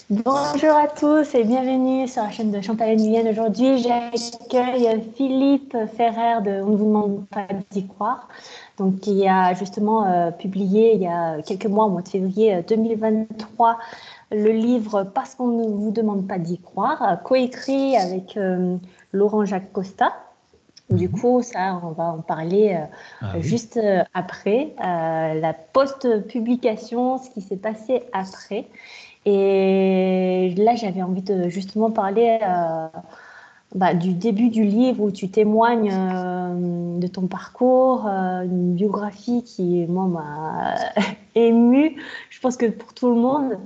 Bonjour à tous et bienvenue sur la chaîne de Chantal Nguyen. Aujourd'hui, j'accueille Philippe Ferrer de On ne vous demande pas d'y croire, donc qui a justement publié il y a quelques mois, au mois de février 2023, le livre Parce qu'on ne vous demande pas d'y croire, coécrit avec Laurent Jacques Costa. Du coup, ça, on va en parler Ah oui. juste après, la post-publication, ce qui s'est passé après. Et là, j'avais envie de justement parler du début du livre où tu témoignes de ton parcours, une biographie qui, moi, m'a émue. Je pense que pour tout le monde.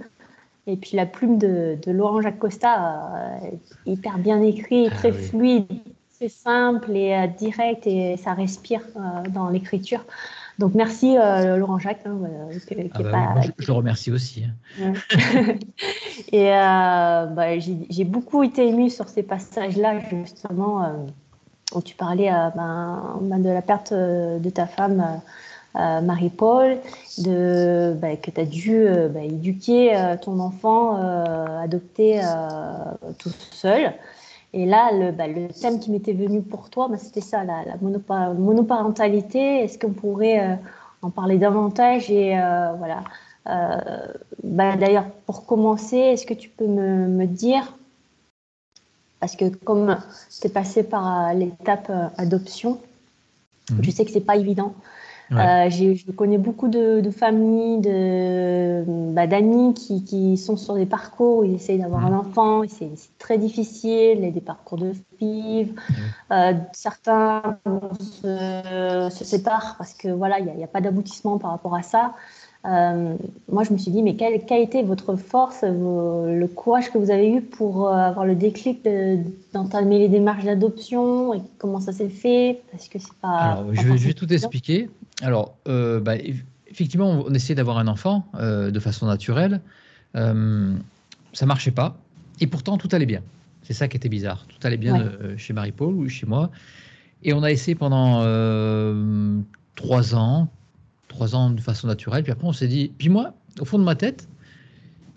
Et puis la plume de Laurent Jacques Costa, hyper bien écrit, Ah très oui. fluide, très simple et direct, et ça respire dans l'écriture. Donc merci Laurent Jacques, Ah qui est bah oui, pas, moi je le remercie aussi, hein. Ouais. Et j'ai beaucoup été émue sur ces passages-là, justement, où tu parlais de la perte de ta femme, Marie-Paul, que tu as dû éduquer ton enfant adopté tout seul. Et là, le thème qui m'était venu pour toi, c'était ça, la monoparentalité. Est-ce qu'on pourrait en parler davantage et voilà. D'ailleurs, pour commencer, est-ce que tu peux me dire, parce que comme tu es passé par l'étape adoption, je Mhm. sais que c'est pas évident. Ouais. Je connais beaucoup de familles, d'amis qui sont sur des parcours où ils essayent d'avoir un Mhm. enfant, et c'est très difficile, il y a des parcours de FIV. Eh oui. Certains se séparent parce que voilà, il n'y a pas d'aboutissement par rapport à ça. Moi, je me suis dit, mais quelle a été votre force, le courage que vous avez eu pour avoir le déclic d'entamer les démarches d'adoption, et comment ça s'est fait? Parce que c'est Alors, pas je vais forcément tout évident. expliquer. Alors, effectivement, on essayait d'avoir un enfant de façon naturelle. Euh, Ça marchait pas. Et pourtant, tout allait bien. C'est ça qui était bizarre. Tout allait bien Ouais, chez Marie-Paul ou chez moi. Et on a essayé pendant 3 ans, 3 ans de façon naturelle. Puis après, on s'est dit. Puis moi, au fond de ma tête,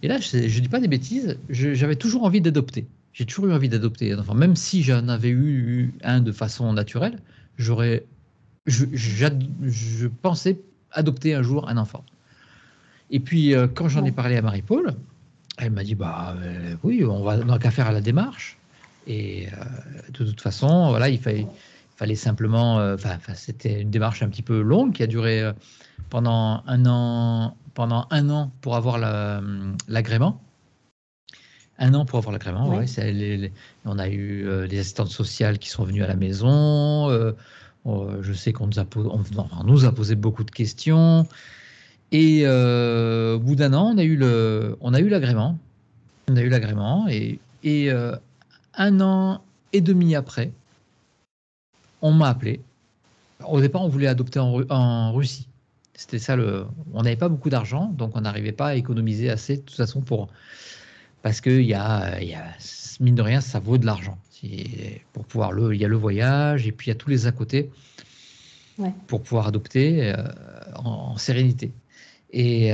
et là, je dis pas des bêtises, j'avais toujours envie d'adopter. J'ai toujours eu envie d'adopter un enfant. Même si j'en avais eu un de façon naturelle, j'aurais, je pensais adopter un jour un enfant. Et puis, quand j'en ai ouais, parlé à Marie-Paul, elle m'a dit, bah oui, on n'a qu'à faire la démarche. Et de toute façon, voilà, il fallait simplement, c'était une démarche un petit peu longue qui a duré pendant un an pour avoir l'agrément. Un an pour avoir l'agrément, ouais. ouais. On a eu des assistantes sociales qui sont venues à la maison. Je sais qu'on nous a, enfin, on nous a posé beaucoup de questions. Et au bout d'un an, on a eu l'agrément. On a eu l'agrément. Et 1 an et demi après, on m'a appelé. Au départ, on voulait adopter en Russie. C'était ça On n'avait pas beaucoup d'argent, donc on n'arrivait pas à économiser assez de toute façon parce que mine de rien, ça vaut de l'argent. Pour pouvoir il y a le voyage et puis il y a tous les à côté Ouais. pour pouvoir adopter en sérénité. Et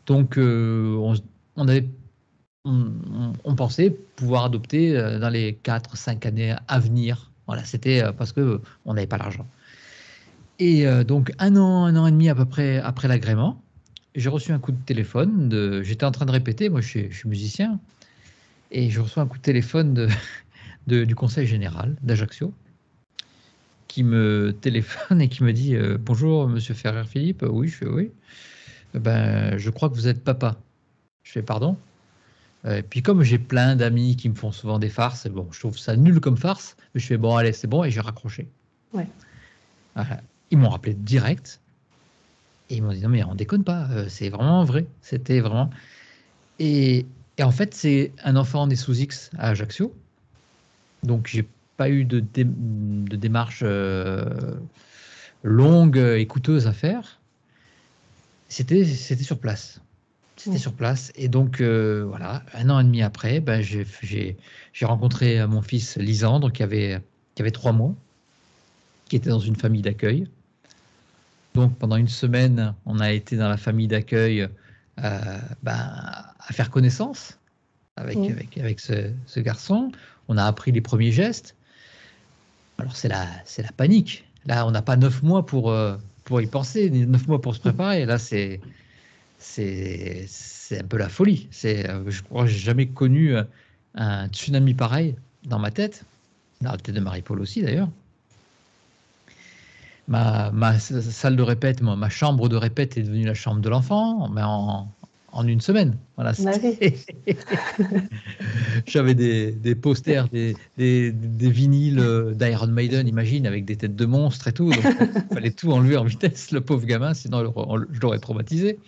donc on avait on pensait pouvoir adopter dans les 4 5 années à venir. Voilà, c'était parce que on n'avait pas l'argent. Et donc 1 an et demi à peu près après l'agrément, j'ai reçu un coup de téléphone. J'étais en train de répéter, moi je suis musicien, et je reçois un coup de téléphone du conseil général d'Ajaccio qui me téléphone et qui me dit bonjour monsieur Ferrer Philippe. Oui, je fais oui. Ben, je crois que vous êtes papa. Je fais pardon. Et puis comme j'ai plein d'amis qui me font souvent des farces, bon, je trouve ça nul comme farce, mais je fais bon, allez, c'est bon, et j'ai raccroché. Ouais. Voilà. Ils m'ont rappelé direct et ils m'ont dit non mais on déconne pas, c'est vraiment vrai, c'était vraiment. Et, et en fait c'est un enfant né sous X à Ajaccio, donc j'ai pas eu de démarche longue et coûteuse à faire. C'était sur place. C'était Ouais. sur place. Et donc, voilà, 1 an et demi après, ben, j'ai rencontré mon fils Lisandre, qui avait 3 mois, qui était dans une famille d'accueil. Donc, pendant une semaine, on a été dans la famille d'accueil ben, à faire connaissance. avec, avec ce garçon. On a appris les premiers gestes. Alors, c'est la panique. Là, on n'a pas 9 mois pour y penser, ni 9 mois pour se préparer. Là, c'est un peu la folie. Je crois que j'ai jamais connu un tsunami pareil dans ma tête. Dans la tête de Marie-Paul aussi, d'ailleurs. Ma salle de répète, ma chambre de répète est devenue la chambre de l'enfant, mais en une semaine. Voilà, j'avais des posters, des vinyles d'Iron Maiden, imagine, avec des têtes de monstres et tout. Donc, il fallait tout enlever en vitesse, le pauvre gamin, sinon je l'aurais traumatisé.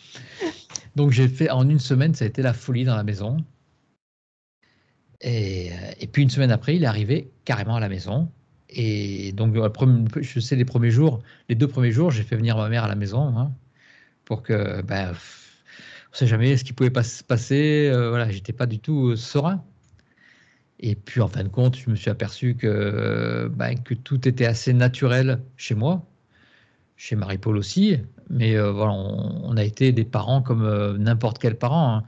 Donc, j'ai fait en une semaine, ça a été la folie dans la maison. Et puis, une semaine après, il est arrivé carrément à la maison. Et donc, je sais, les 2 premiers jours, j'ai fait venir ma mère à la maison, hein, pour que, on ne sait jamais ce qui pouvait se passer. Voilà, j'étais pas du tout serein. Et puis, en fin de compte, je me suis aperçu que tout était assez naturel chez moi, chez Marie-Paul aussi. Mais voilà, on a été des parents comme n'importe quel parent, hein.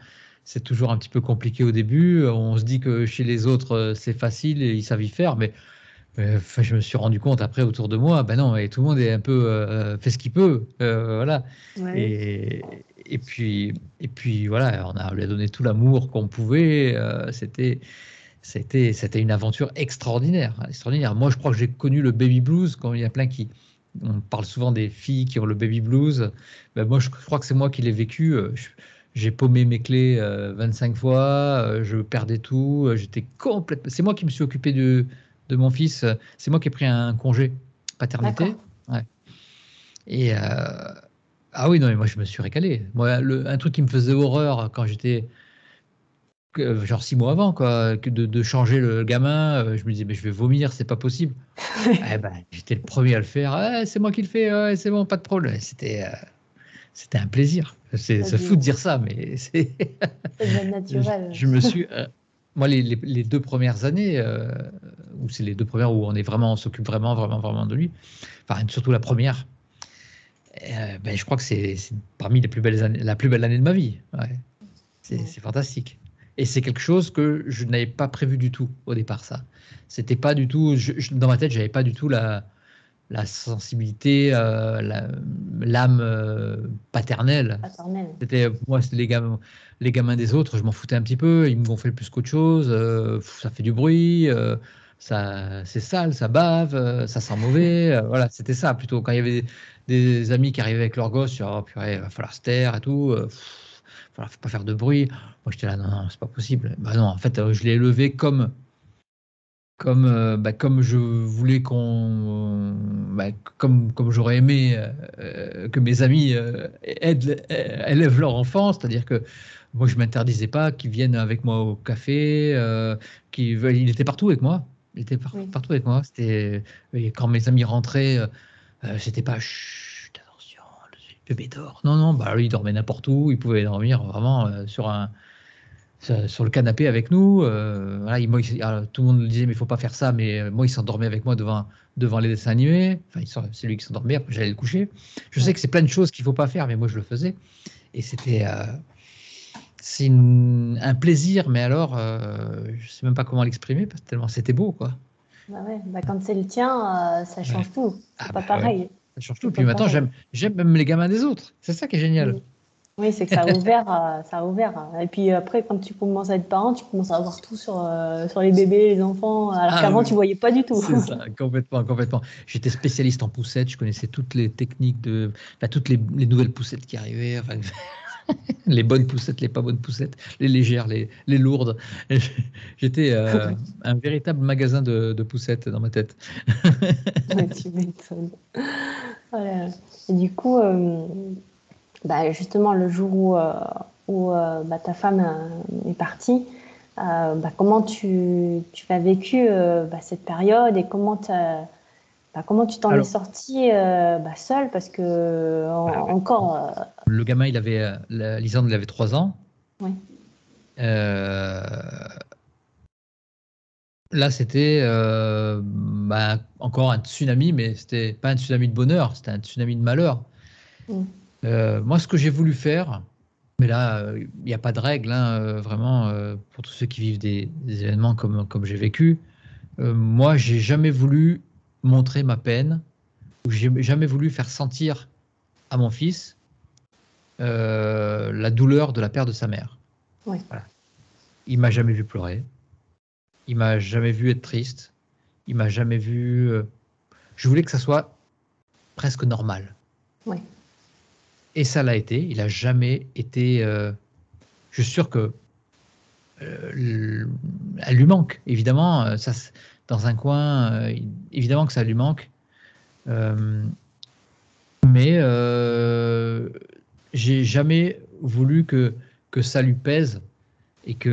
C'est toujours un petit peu compliqué au début. On se dit que chez les autres, c'est facile et ils savent y faire. Mais je me suis rendu compte après autour de moi, ben non, et tout le monde est un peu fait ce qu'il peut. Voilà. Ouais. Et puis voilà, on lui a donné tout l'amour qu'on pouvait. C'était une aventure extraordinaire, hein, extraordinaire. Moi, je crois que j'ai connu le baby blues quand il y a plein qui. On parle souvent des filles qui ont le baby blues. Ben moi, je crois que c'est moi qui l'ai vécu. J'ai paumé mes clés 25 fois, je perdais tout. J'étais complètement. C'est moi qui me suis occupé de mon fils. C'est moi qui ai pris un congé paternité. D'accord. Ouais. Et ah oui, non, mais moi, je me suis régalé. Moi, un truc qui me faisait horreur quand j'étais genre 6 mois avant, quoi, que de changer le gamin. Je me disais, mais je vais vomir, c'est pas possible. Eh ben, j'étais le premier à le faire. Ah, c'est moi qui le fais, ouais, c'est bon, pas de problème. C'était un plaisir. C'est fou de dire ça, mais c'est. Ça devient naturel. Je me suis. Moi, les 2 premières années, ou c'est les 2 premières où on s'occupe vraiment, vraiment, vraiment de lui. Enfin, surtout la première. Je crois que c'est parmi les plus belles années, la plus belle année de ma vie. Ouais. C'est fantastique. Et c'est quelque chose que je n'avais pas prévu du tout au départ, ça. C'était pas du tout. Dans ma tête, j'avais pas du tout la sensibilité, l'âme paternelle. Paternel. Moi, c'était les gamins des autres, je m'en foutais un petit peu. Ils me gonflaient plus qu'autre chose. Ça fait du bruit, c'est sale, ça bave, ça sent mauvais. Voilà, c'était ça plutôt. Quand il y avait des amis qui arrivaient avec leurs gosses, oh purée, il va falloir se taire et tout. Faut pas faire de bruit. Moi, j'étais là, non, non, c'est pas possible. Bah non, en fait, je l'ai élevé comme je voulais comme j'aurais aimé que mes amis élèvent leur enfant, c'est-à-dire que moi je m'interdisais pas qu'ils viennent avec moi au café, il était partout avec moi, il était Oui. partout avec moi. Et quand mes amis rentraient, c'était pas chut, attention, le bébé dort. Non, non, bah lui il dormait n'importe où, il pouvait dormir vraiment sur le canapé avec nous. Voilà, tout le monde me disait, mais il faut pas faire ça. Mais moi, il s'endormait avec moi devant les dessins animés. Enfin, c'est lui qui s'endormait, après j'allais le coucher. Je sais que c'est plein de choses qu'il faut pas faire, mais moi, je le faisais. Et c'est un plaisir, mais alors, je sais même pas comment l'exprimer, parce que tellement c'était beau, quoi. Bah ouais, bah quand c'est le tien, ça Ouais. change tout. C'est Ah pas bah ouais, pareil. ça change tout. C'est Puis pas maintenant, pareil. j'aime même les gamins des autres. C'est ça qui est génial. Oui, oui, c'est que ça a ouvert, ça a ouvert. Et puis après, quand tu commences à être parent, tu commences à voir tout sur les bébés, les enfants, alors Ah qu'avant, tu oui, voyais pas du tout. c'est ça, complètement, complètement. J'étais spécialiste en poussettes, je connaissais toutes les techniques toutes les nouvelles poussettes qui arrivaient, enfin, les bonnes poussettes, les pas bonnes poussettes, les légères, les lourdes. J'étais un véritable magasin de poussettes dans ma tête. Ouais, tu m'étonnes. Voilà. Et du coup, bah, justement, le jour où bah, ta femme est partie, bah, comment tu as vécu bah, cette période et comment tu t'en es Alors, sortie bah, seule parce que bah ouais. encore, Le gamin, Lisande, il avait 3 ans. ouais. Euh, Là, c'était encore un tsunami, mais c'était pas un tsunami de bonheur, c'était un tsunami de malheur. Mm. Moi, ce que j'ai voulu faire, Mais là, il n'y a pas de règle, hein, vraiment, pour tous ceux qui vivent des événements comme j'ai vécu. Moi, j'ai jamais voulu montrer ma peine, ou j'ai jamais voulu faire sentir à mon fils la douleur de la perte de sa mère. Ouais. Voilà. Il m'a jamais vu pleurer, il m'a jamais vu être triste, il m'a jamais vu. Je voulais que ça soit presque normal. Ouais. Et ça l'a été. Il a jamais été. Je suis sûr que elle lui manque, évidemment. Ça, dans un coin, évidemment que ça lui manque. Mais j'ai jamais voulu que ça lui pèse et qu'il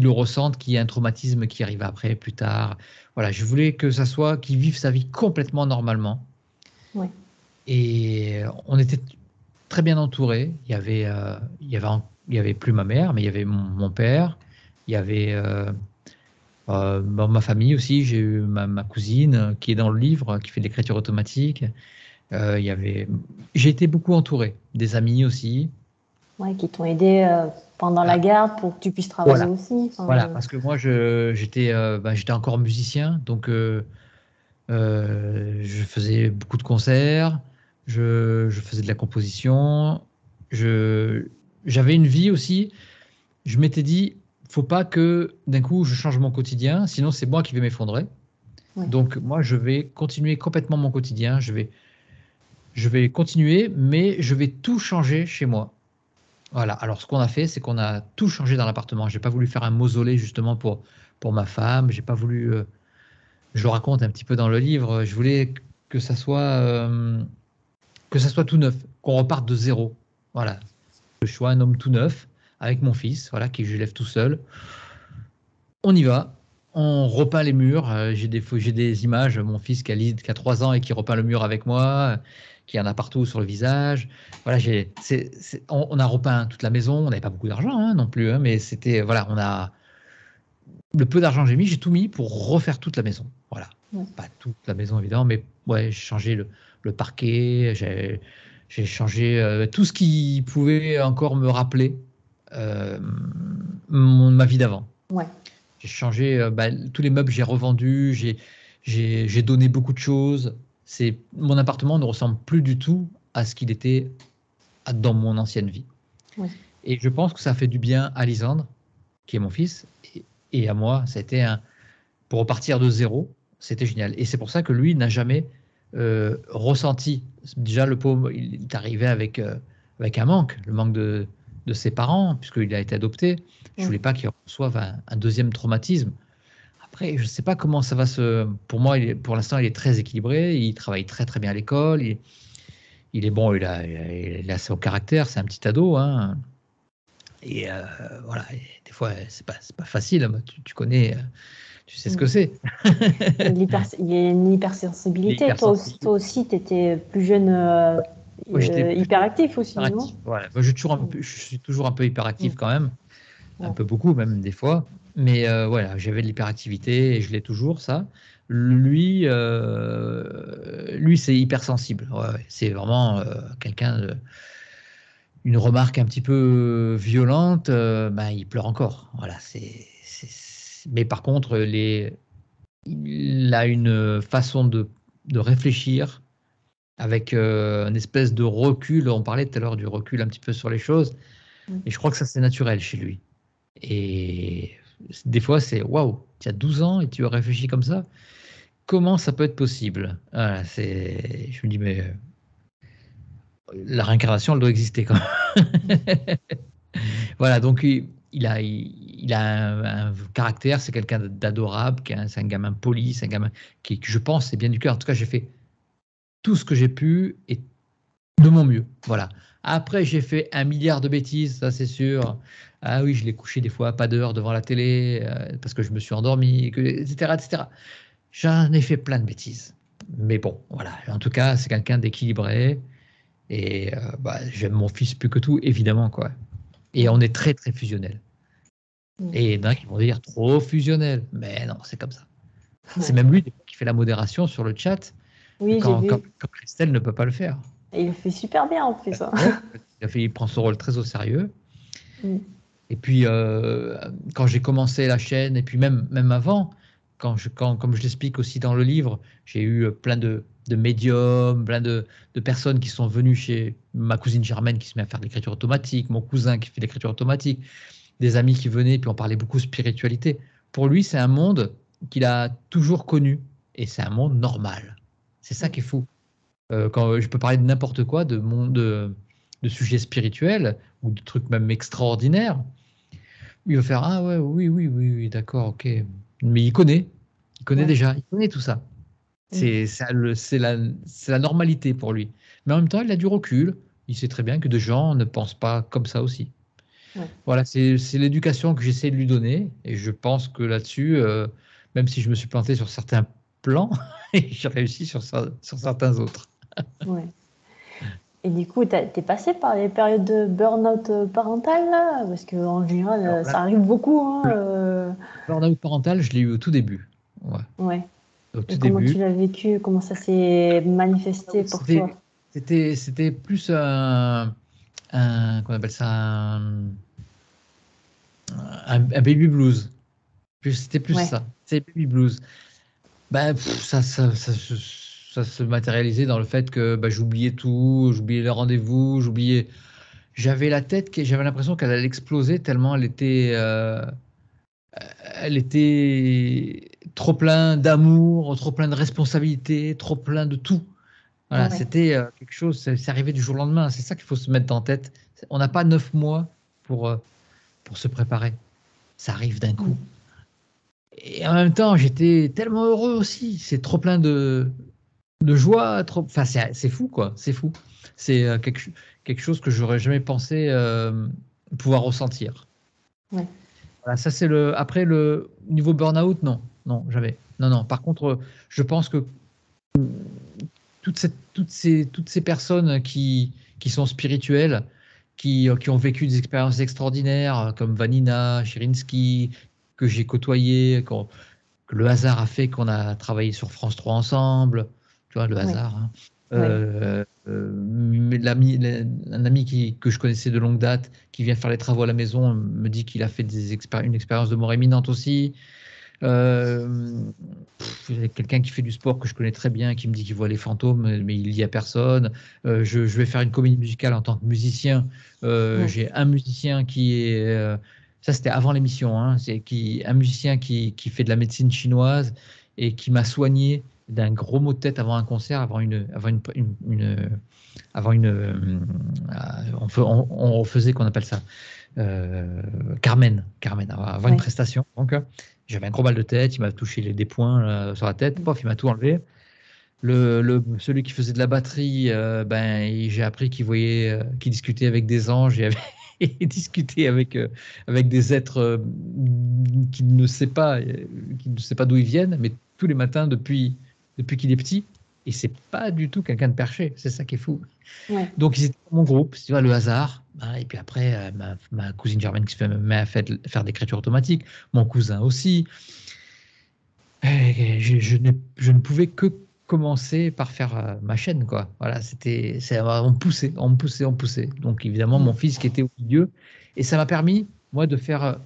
le ressente, qu'il y ait un traumatisme qui arrive après, plus tard. Voilà, je voulais que ça soit qu'il vive sa vie complètement normalement. Ouais. Et on était très bien entourés. Il y avait plus ma mère, mais il y avait mon père. Il y avait ma famille aussi. J'ai eu ma cousine qui est dans le livre, qui fait de l'écriture automatique. Il y avait, j'ai été beaucoup entouré, des amis aussi. Ouais, qui t'ont aidé pendant la Ah, garde pour que tu puisses travailler voilà, aussi. voilà, parce que moi j'étais encore musicien, donc je faisais beaucoup de concerts, je faisais de la composition, je, j'avais une vie aussi. Je m'étais dit, faut pas que d'un coup je change mon quotidien, sinon c'est moi qui vais m'effondrer. Ouais. Donc moi je vais continuer complètement mon quotidien, je vais continuer, mais je vais tout changer chez moi. Voilà. Alors, ce qu'on a fait, c'est qu'on a tout changé dans l'appartement. J'ai pas voulu faire un mausolée justement pour ma femme. J'ai pas voulu. Je le raconte un petit peu dans le livre. Je voulais que que ça soit tout neuf, qu'on reparte de zéro. Voilà. Que je sois un homme tout neuf avec mon fils, voilà, qui je lève tout seul. On y va. On repeint les murs. J'ai des images. Mon fils qui a 3 ans et qui repeint le mur avec moi, qui en a partout sur le visage. Voilà, on a repeint toute la maison. On n'avait pas beaucoup d'argent hein, non plus, hein, mais c'était voilà, on a le peu d'argent que j'ai mis, j'ai tout mis pour refaire toute la maison. Voilà, Ouais. pas toute la maison évidemment, mais ouais, j'ai changé le parquet, j'ai changé tout ce qui pouvait encore me rappeler euh, ma vie d'avant. Ouais. J'ai changé tous les meubles, j'ai revendu, j'ai donné beaucoup de choses. Mon appartement ne ressemble plus du tout à ce qu'il était dans mon ancienne vie. Ouais. Et je pense que ça fait du bien à Lisandre, qui est mon fils, et à moi. Pour repartir de zéro, c'était génial. Et c'est pour ça que lui n'a jamais ressenti. Déjà, le pauvre, il est arrivé avec un manque, le manque de ses parents, puisqu'il a été adopté. Je ne Ouais. voulais pas qu'il reçoive un deuxième traumatisme. Après, je ne sais pas comment ça va se. Pour moi, pour l'instant, il est très équilibré. Il travaille très très bien à l'école. Il est bon. Il a son caractère. C'est un petit ado, hein. Et voilà. Et des fois, c'est pas facile. Hein. Tu connais. Tu sais ce que Mm. c'est. Il y a une Il est hypersensibilité. hypersensible. Toi aussi, tu étais plus jeune, Moi, j'étais plutôt hyperactif aussi, non? hyperactif. Voilà. Moi, je suis toujours un peu hyperactif Mm. quand même, un Ouais. peu beaucoup même des fois. Mais voilà, j'avais de l'hyperactivité et je l'ai toujours, ça. Lui, c'est hypersensible. Ouais, ouais. C'est vraiment quelqu'un de. Une remarque un petit peu violente, ben, il pleure encore. Voilà, Mais par contre, il a une façon de réfléchir avec une espèce de recul. On parlait tout à l'heure du recul un petit peu sur les choses, Mm. et je crois que ça c'est naturel chez lui. Et des fois c'est waouh, tu as 12 ans et tu réfléchis comme ça. Comment ça peut être possible? Voilà, je me dis mais la réincarnation elle doit exister quand même. Voilà, donc il a un caractère, c'est quelqu'un d'adorable, c'est un gamin poli, c'est un gamin que je pense, c'est bien du cœur. En tout cas, j'ai fait tout ce que j'ai pu et de mon mieux. Voilà. Après, j'ai fait 1 milliard de bêtises, ça c'est sûr. Ah oui, je l'ai couché des fois à pas d'heure devant la télé parce que je me suis endormi, etc., etc. J'en ai fait plein de bêtises. Mais bon, voilà. En tout cas, c'est quelqu'un d'équilibré et j'aime mon fils plus que tout, évidemment, quoi. Et Ouais. on est très, très fusionnel. Mm. Et il y en a qui vont dire trop fusionnel. Mais non, c'est comme ça. C'est Ouais. même lui qui fait la modération sur le chat Oui, j'ai quand vu. Christelle ne peut pas le faire. Et il le fait super bien en plus. Hein. Il prend son rôle très au sérieux. Mm. Et puis, quand j'ai commencé la chaîne, et puis même avant, comme je l'explique aussi dans le livre, j'ai eu plein de médiums, plein de personnes qui sont venues chez ma cousine Germaine qui se met à faire de l'écriture automatique, mon cousin qui fait de l'écriture automatique, des amis qui venaient, puis on parlait beaucoup spiritualité. Pour lui, c'est un monde qu'il a toujours connu, et c'est un monde normal. C'est ça qui est fou. Quand je peux parler de n'importe quoi, de sujets spirituels, ou de trucs même extraordinaires, il va faire ah ouais, oui, oui, oui, oui, d'accord, ok. Mais il connaît Ouais. déjà, il connaît tout ça. Mm. C'est la normalité pour lui. Mais en même temps, il a du recul. Il sait très bien que des gens ne pensent pas comme ça aussi. Ouais. Voilà, c'est l'éducation que j'essaie de lui donner. Et je pense que là-dessus, même si je me suis planté sur certains plans, j'ai réussi sur certains autres. Ouais. Et du coup, t'es passé par les périodes de burn-out parental, là? Parce qu'en général, Alors ça là, arrive beaucoup. Hein, le burn-out parental, je l'ai eu au tout début. Ouais, Ouais. au Et tout comment début. tu l'as vécu? Comment ça s'est manifesté pour toi? C'était plus qu'on appelle ça un baby blues. C'était plus Ouais. ça. C'est baby blues. Ben, ça se matérialisait dans le fait que bah, j'oubliais tout, j'oubliais les rendez-vous, j'oubliais. J'avais l'impression qu'elle allait exploser tellement elle était trop plein d'amour, trop plein de responsabilités, trop plein de tout. Voilà, Ouais. c'était quelque chose, c'est arrivé du jour au lendemain. C'est ça qu'il faut se mettre en tête. On n'a pas 9 mois pour se préparer. Ça arrive d'un coup. Mm. Et en même temps, j'étais tellement heureux aussi. C'est trop plein de joie. Enfin, c'est fou, quoi. C'est fou. C'est quelque chose que j'aurais jamais pensé pouvoir ressentir. Ouais. Voilà, ça, c'est le. Après, le niveau burn-out, non. Non, jamais. Non, non. Par contre, je pense que toutes ces personnes qui sont spirituelles, qui ont vécu des expériences extraordinaires, comme Vanina, Chirinsky, que j'ai côtoyé, que le hasard a fait qu'on a travaillé sur France 3 ensemble, tu vois, le Ouais. hasard. Hein. Ouais. Mais un ami que je connaissais de longue date, qui vient faire les travaux à la maison, me dit qu'il a fait une expérience de mort imminente aussi. Euh, il y a quelqu'un qui fait du sport que je connais très bien, qui me dit qu'il voit les fantômes, mais il n'y a personne. Je vais faire une comédie musicale en tant que musicien. Ouais. J'ai un musicien qui est... ça, c'était avant l'émission. Hein, un musicien qui fait de la médecine chinoise et qui m'a soigné d'un gros mot de tête avant un concert, avant une on faisait qu'on appelle ça Carmen, avant une Ouais. prestation. Donc, j'avais un gros mal de tête, il m'a touché des points sur la tête, pof, il m'a tout enlevé. Celui qui faisait de la batterie, j'ai appris qu'il discutait avec des anges et, et discutait avec des êtres qu'il ne sait pas d'où ils viennent, mais tous les matins depuis qu'il est petit. Et c'est pas du tout quelqu'un de perché, c'est ça qui est fou. Ouais. Donc, ils étaient dans mon groupe, tu vois, le hasard. Hein, et puis après, ma cousine Germaine qui se met à faire de l'écriture automatique, mon cousin aussi. Et je ne pouvais que commencer par faire ma chaîne, quoi. Voilà, on me poussait, on me poussait, on me poussait. Donc, évidemment, Mm. mon fils qui était au milieu. Et ça m'a permis, moi, de faire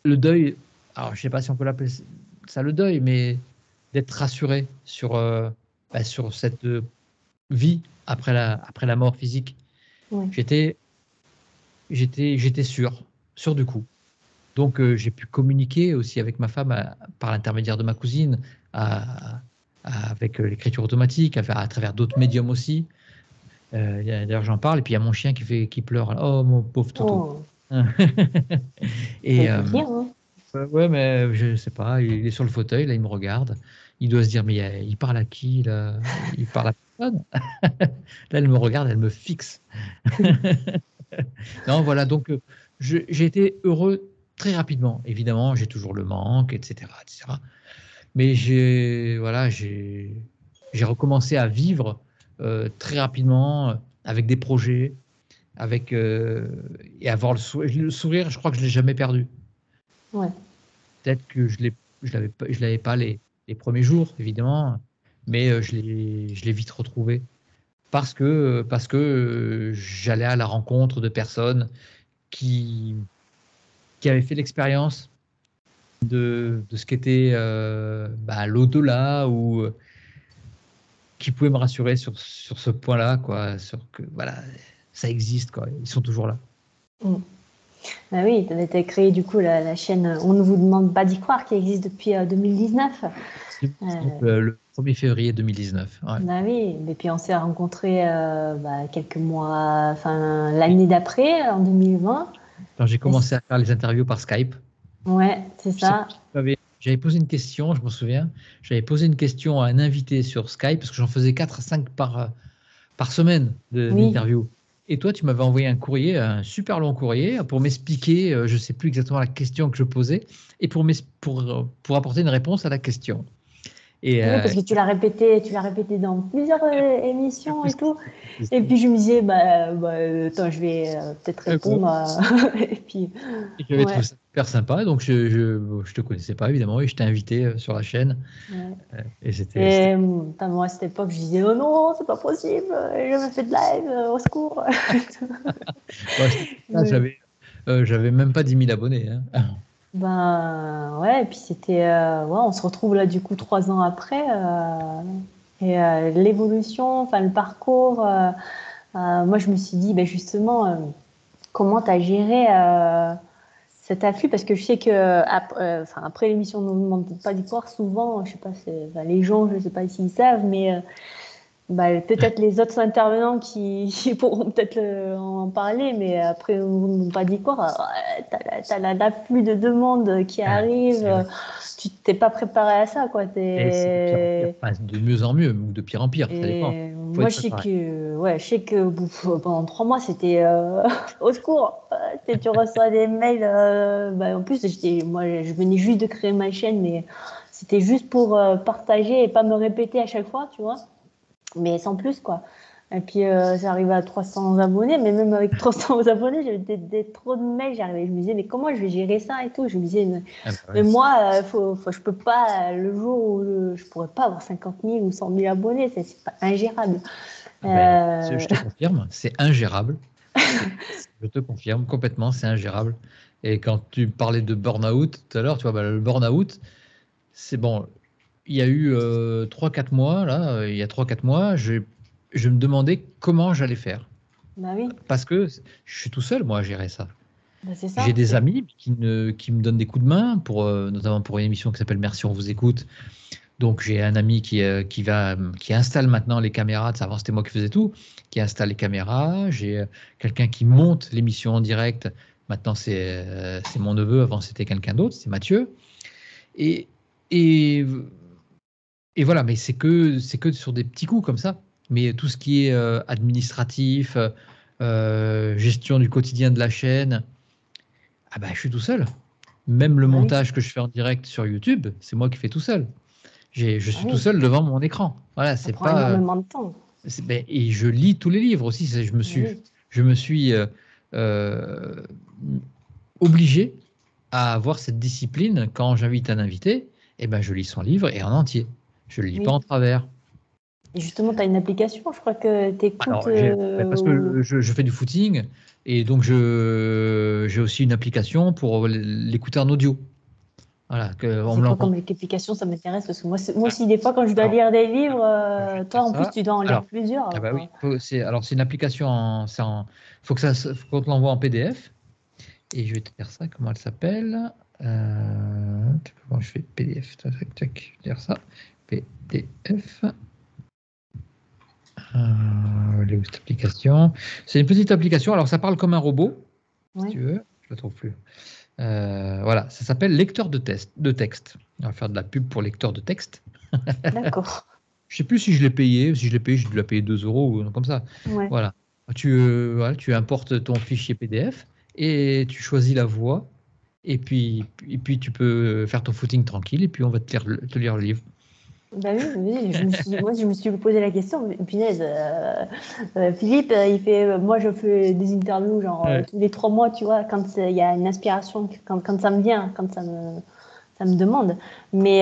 le deuil. Alors, je ne sais pas si on peut l'appeler ça le deuil, mais d'être rassuré sur cette vie après la mort physique. Ouais. J'étais j'étais sûr du coup. Donc j'ai pu communiquer aussi avec ma femme par l'intermédiaire de ma cousine, avec l'écriture automatique, à travers d'autres médiums aussi. D'ailleurs j'en parle et puis il y a mon chien qui pleure. Oh mon pauvre Toto. Oh, ça Et fait bien, hein. ouais, mais je sais pas, il est sur le fauteuil là, il me regarde. Il doit se dire mais il parle à qui là? Il parle à personne. Là elle me regarde, elle me fixe. Non, voilà, donc j'ai été heureux très rapidement. Évidemment, j'ai toujours le manque, etc., etc. Mais j'ai recommencé à vivre très rapidement avec des projets, avec et avoir le sourire. Je crois que je l'ai jamais perdu. Ouais. Peut-être que je l'avais pas les premiers jours, évidemment, mais je l'ai vite retrouvé. parce que j'allais à la rencontre de personnes qui avaient fait l'expérience de ce qu'était l'au-delà, ou qui pouvaient me rassurer sur ce point-là, quoi, sur que voilà, ça existe, quoi, ils sont toujours là. Mm. Ah oui, tu avais créé du coup la chaîne On ne vous demande pas d'y croire, qui existe depuis 2019. Donc, le 1er février 2019. Ouais. Bah oui, et puis on s'est rencontrés quelques mois, enfin l'année d'après, en 2020. Quand j'ai commencé à faire les interviews par Skype, Ouais, c'est ça. j'avais posé une question, je me souviens, j'avais posé une question à un invité sur Skype, parce que j'en faisais 4 à 5 par semaine Oui. d'interviews. Et toi, tu m'avais envoyé un courrier, un super long courrier, pour m'expliquer, je ne sais plus exactement la question que je posais, et pour apporter une réponse à la question. Et, Oui, parce que tu l'as répété dans plusieurs émissions et tout. Et puis je me disais, attends, je vais peut-être répondre. Et puis, et j'avais trouvé ça super sympa, donc je te connaissais pas évidemment, et je t'ai invité sur la chaîne. Ouais. Et moi à cette époque, je disais, oh non, c'est pas possible, j'ai jamais fait de live, au secours. J'avais même pas 10 000 abonnés. Hein. Ben ouais, et puis c'était, on se retrouve là du coup 3 ans après, et l'évolution, enfin le parcours. Moi, je me suis dit, ben justement, comment tu as géré cet afflux? Parce que je sais que après l'émission, on ne demande pas d'y croire souvent. Je sais pas, les gens, je sais pas s'ils savent, mais peut-être les autres intervenants qui pourront peut-être en parler, mais après, on ne pas d'y croire. T'as l'afflux de demandes qui arrivent. Tu t'es pas préparé à ça, quoi. Et c'est de pire en pire. Enfin, de mieux en mieux, ou de pire en pire, ça dépend. Et Faut moi, être préparé. je sais que pendant 3 mois, c'était au secours. Tu reçois des mails. En plus, moi, je venais juste de créer ma chaîne, mais c'était juste pour partager et pas me répéter à chaque fois, tu vois. Mais sans plus, quoi. Et puis, j'arrivais à 300 abonnés, mais même avec 300 abonnés, j'avais trop de mails. Je me disais, mais comment je vais gérer ça et tout. Je me disais, mais moi, je peux pas, le jour où je pourrais pas avoir 50 000 ou 100 000 abonnés, c'est pas ingérable. Je te confirme, c'est ingérable. Je te confirme complètement, c'est ingérable. Et quand tu parlais de burn-out tout à l'heure, tu vois, le burn-out, c'est bon. Il y a eu 3-4 mois, là, il y a 3-4 mois, je me demandais comment j'allais faire. Bah oui. Parce que je suis tout seul, moi, à gérer ça. Bah c'est ça. J'ai des amis qui me donnent des coups de main, notamment pour une émission qui s'appelle Merci, on vous écoute. Donc j'ai un ami qui installe maintenant les caméras. Avant, c'était moi qui faisais tout, qui installe les caméras. J'ai quelqu'un qui monte l'émission en direct. Maintenant, c'est mon neveu. Avant, c'était quelqu'un d'autre, c'est Mathieu. Et, et, et voilà, mais c'est que sur des petits coups comme ça. Mais tout ce qui est administratif, gestion du quotidien de la chaîne, je suis tout seul. Même le montage que je fais en direct sur YouTube, c'est moi qui fais tout seul. Je suis tout seul devant mon écran. Voilà, ça prend énormément de temps. Et je lis tous les livres aussi. Je me suis obligé à avoir cette discipline. Quand j'invite un invité, je lis son livre et en entier. Je ne le lis pas en travers. Et justement, tu as une application, je crois que tu écoutes. Alors, parce que je fais du footing, et donc j'ai aussi une application pour l'écouter en audio. Voilà, c'est quoi comme application? Ça m'intéresse parce que moi aussi, des fois, quand je dois lire des livres, toi en plus, tu dois en lire plusieurs. Oui, c'est une application. Faut qu'on te l'envoie en PDF. Et je vais te dire ça. Comment elle s'appelle? Comment je fais PDF? Tac, tac, je vais dire ça. PDF. Elle est où cette application? C'est une petite application. Alors, ça parle comme un robot, si tu veux. Je ne la trouve plus. Voilà, ça s'appelle lecteur de texte. On va faire de la pub pour lecteur de texte. D'accord. Je ne sais plus si je l'ai payé. Si je l'ai payé, je dois payer 2 € ou comme ça. Ouais. Voilà. Tu importes ton fichier PDF et tu choisis la voix. Et puis tu peux faire ton footing tranquille. Et puis on va te lire le livre. Bah oui, je me suis posé la question. Punaise, Philippe, moi je fais des interviews tous les 3 mois, tu vois, quand il y a une inspiration, quand ça me vient, ça me demande. Mais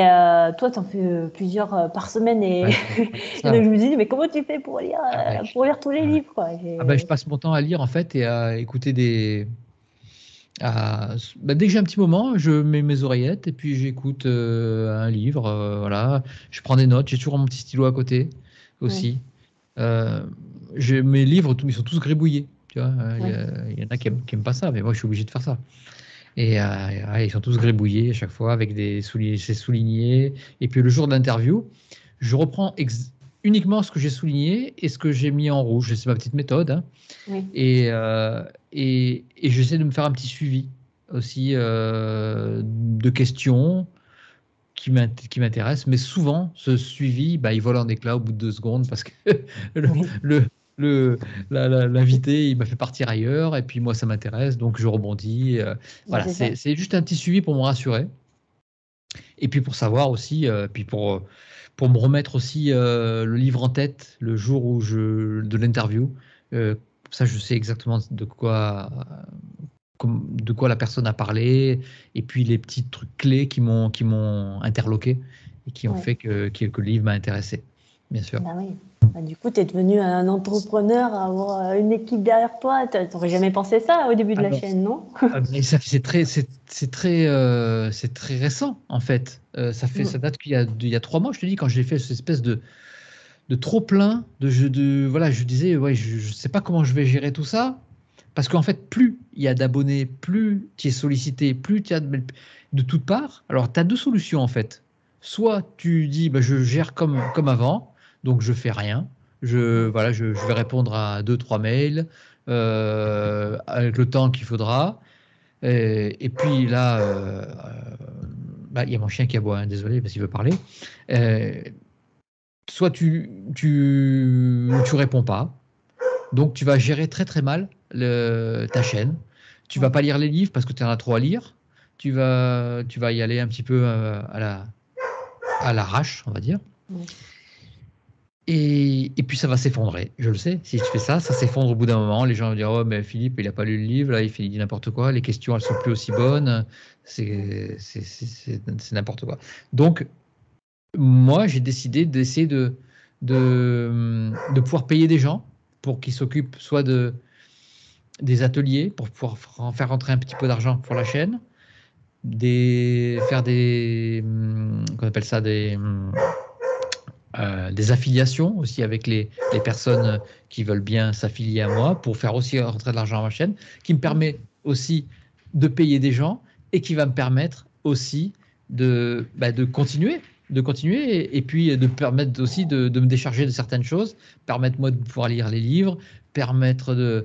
toi, tu en fais plusieurs par semaine et, Ouais, et donc ça. je me dis, mais comment tu fais Ah ben, pour lire tous les ah ouais. livres, quoi. Ah ben, je passe mon temps à lire en fait et à écouter dès que j'ai un petit moment, je mets mes oreillettes et puis j'écoute un livre. Voilà, je prends des notes. J'ai toujours mon petit stylo à côté Oui, aussi. Euh, mes livres, ils sont tous gribouillés. Tu vois, oui, il y en a qui aiment pas ça, mais moi je suis obligé de faire ça. Et ouais, ils sont tous gribouillés à chaque fois avec c'est souligné. Et puis le jour de l'interview, je reprends uniquement ce que j'ai souligné et ce que j'ai mis en rouge. C'est ma petite méthode, hein. oui, Et j'essaie de me faire un petit suivi aussi de questions qui m'intéressent. Mais souvent, ce suivi, bah, il vole en éclats au bout de 2 secondes parce que le, oui. le- l'invité, il m'a fait partir ailleurs. Et puis moi, ça m'intéresse. Donc je rebondis. Bah, Voilà, c'est ça. c'est juste un petit suivi pour me rassurer. Et puis pour savoir aussi, puis pour me remettre aussi le livre en tête le jour de l'interview. Ça, je sais exactement de quoi la personne a parlé, et puis les petits trucs clés qui m'ont interloqué et qui ont Ouais. fait que le livre m'a intéressé, bien sûr. Bah oui. Bah, du coup, tu es devenu un entrepreneur, avoir une équipe derrière toi. Tu n'aurais jamais pensé ça au début de la Alors, chaîne, non? mais c'est très récent en fait. Ça Mm. date il y a 3 mois, je te dis, quand j'ai fait cette espèce de trop plein voilà, je disais, ouais, je sais pas comment je vais gérer tout ça, parce qu'en fait, plus il y a d'abonnés, plus tu es sollicité, plus tu as de toutes parts. Alors, tu as deux solutions en fait. Soit tu dis, bah, je gère comme avant, donc je fais rien. Voilà, je vais répondre à deux, trois mails avec le temps qu'il faudra. Et puis là, bah, il y a mon chien qui aboie, hein, désolé, parce qu'il veut parler. Euh, Soit tu réponds pas, donc tu vas gérer très très mal ta chaîne. Tu vas Ouais. pas lire les livres parce que tu en as trop à lire. Tu vas y aller un petit peu à l'arrache, on va dire. Ouais. Et puis ça va s'effondrer, je le sais. Si je fais ça, ça s'effondre au bout d'un moment. Les gens vont dire, oh mais Philippe, il a pas lu le livre, là il dit n'importe quoi. Les questions, elles sont plus aussi bonnes. C'est n'importe quoi. Donc moi, j'ai décidé d'essayer de pouvoir payer des gens pour qu'ils s'occupent soit des ateliers, pour pouvoir faire rentrer un petit peu d'argent pour la chaîne, faire qu'on appelle ça des affiliations aussi avec les personnes qui veulent bien s'affilier à moi pour faire aussi rentrer de l'argent à ma chaîne, qui me permet aussi de payer des gens et qui va me permettre aussi de continuer, et puis de permettre aussi de me décharger de certaines choses, permettre moi de pouvoir lire les livres, permettre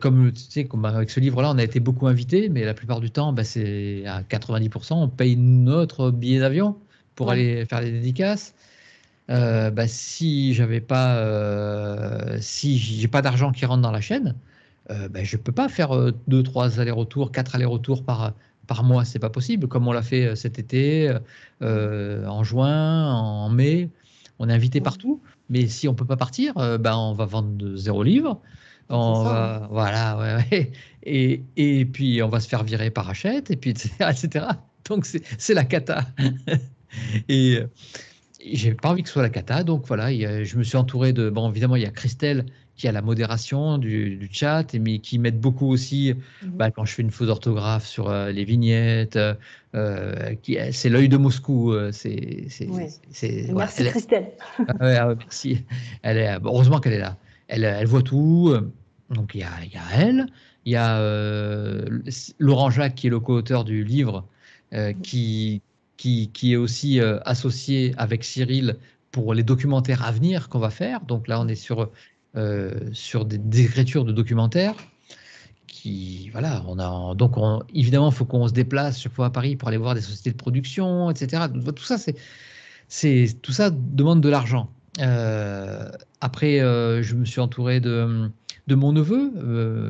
comme tu sais, comme avec ce livre-là, on a été beaucoup invités, mais la plupart du temps, bah, c'est à 90%, on paye notre billet d'avion pour Ouais. aller faire des dédicaces. Bah, si j'ai pas d'argent qui rentre dans la chaîne, bah, je peux pas faire 2, 3 allers-retours, 4 allers-retours par mois, c'est pas possible. Comme on l'a fait cet été, en juin, en mai, on est invité Ouais. partout. Mais si on peut pas partir, bah, on va vendre de 0 livre. Bah, c'est On ça, hein. va, voilà, ouais, ouais. Et puis on va se faire virer par Hachette, et puis etc., etc. Donc c'est la cata. Et j'ai pas envie que ce soit la cata, donc voilà, je me suis entouré de. Bon, évidemment, il y a Christelle qui a la modération du chat, mais qui m'aide beaucoup aussi Mhm. bah, quand je fais une faute d'orthographe sur les vignettes. C'est l'œil de Moscou. Oui. Voilà, Merci Christelle. ouais, ah ouais, merci. Bon, heureusement qu'elle est là. Elle voit tout. Donc il y a elle, il y a Laurent Jacques qui est le co-auteur du livre, qui est aussi associé avec Cyril pour les documentaires à venir qu'on va faire. Donc là, on est sur des écritures de documentaires. Voilà, évidemment, il faut qu'on se déplace chaque fois à Paris pour aller voir des sociétés de production, etc. Tout ça, tout ça demande de l'argent. Euh, Après, je me suis entouré de mon neveu,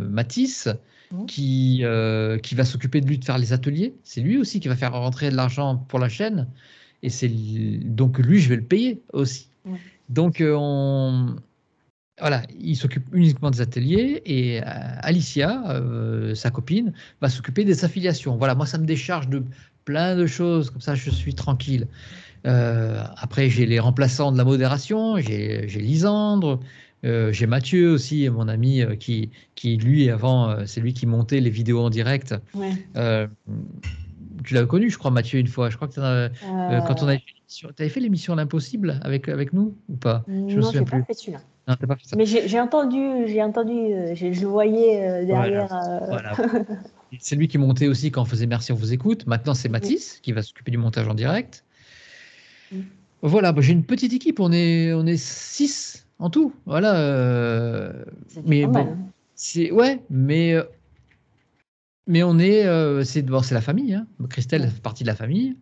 Mathis, Mhm. qui va s'occuper de lui de faire les ateliers. C'est lui aussi qui va faire rentrer de l'argent pour la chaîne. Donc lui, je vais le payer aussi. Ouais. Donc voilà, il s'occupe uniquement des ateliers, et Alicia, sa copine, va s'occuper des affiliations. Voilà, moi, ça me décharge de plein de choses, comme ça je suis tranquille. Après, j'ai les remplaçants de la modération, j'ai Lisandre, j'ai Mathieu aussi, mon ami, qui lui, avant, c'est lui qui montait les vidéos en direct. Ouais. Euh, Tu l'as connu, je crois, Mathieu, une fois. Je crois que quand on Euh, avait fait l'émission, t'avais fait l'émission L'Impossible avec nous ou pas? Je me non, souviens j'ai pas plus. fait celui-là. Non, t'as pas fait ça. Mais j'ai entendu, je le voyais Voilà. derrière. Voilà. C'est lui qui montait aussi quand on faisait Merci, on vous écoute. Maintenant, c'est Oui. Mathis qui va s'occuper du montage en direct. Mm. Voilà, bah, j'ai une petite équipe, on est 6 en tout. Voilà. C'est déjà Mais pas mal, bon, hein. ouais, mais on est, c'est la famille, hein. Christelle Ouais. fait partie de la famille.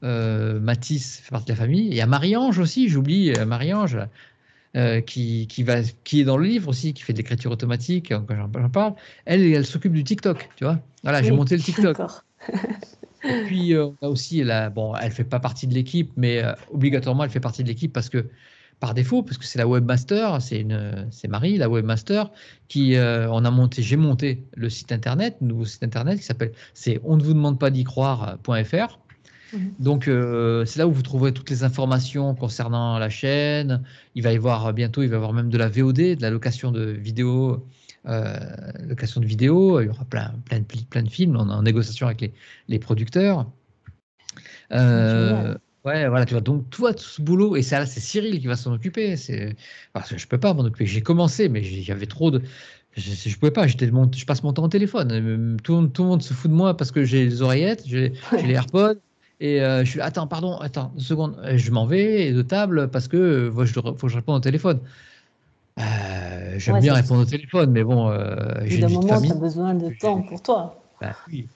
Mathis fait partie de la famille. Il y a Marie-Ange aussi, j'oublie Marie-Ange, qui est dans le livre aussi, qui fait de l'écriture automatique, quand j'en parle. Elle s'occupe du TikTok, tu vois. Voilà, j'ai Oui, monté le TikTok. d'accord. Et puis, on a aussi, bon, elle fait pas partie de l'équipe, mais obligatoirement, elle fait partie de l'équipe parce que, par défaut, parce que c'est la webmaster, c'est Marie, la webmaster, j'ai monté le site internet, nouveau site internet qui s'appelle, c'est on ne vous demande pas d'y croire.fr. Mhm. Donc, c'est là où vous trouverez toutes les informations concernant la chaîne. Il va y avoir bientôt, il va y avoir même de la VOD, de la location de vidéos. euh, Location de vidéos. Il y aura plein de films. On est en négociation avec les producteurs. Génial. Ouais, voilà, tu vois. Donc, toi, tout ce boulot, et ça, là, c'est Cyril qui va s'en occuper. Parce que je peux pas m'en occuper. J'ai commencé, mais j'avais trop de. Je pouvais pas. Je passe mon temps au téléphone. Tout le monde se fout de moi parce que j'ai les oreillettes, j'ai les AirPods. Et je suis, attends, pardon, attends, 2 secondes. Je m'en vais de table parce que faut que je réponde au téléphone. J'aime Ouais, bien c'est répondre au téléphone, mais bon, au bout j'ai une d'un vie de moment, tu as famille. besoin de temps pour toi. Bah oui.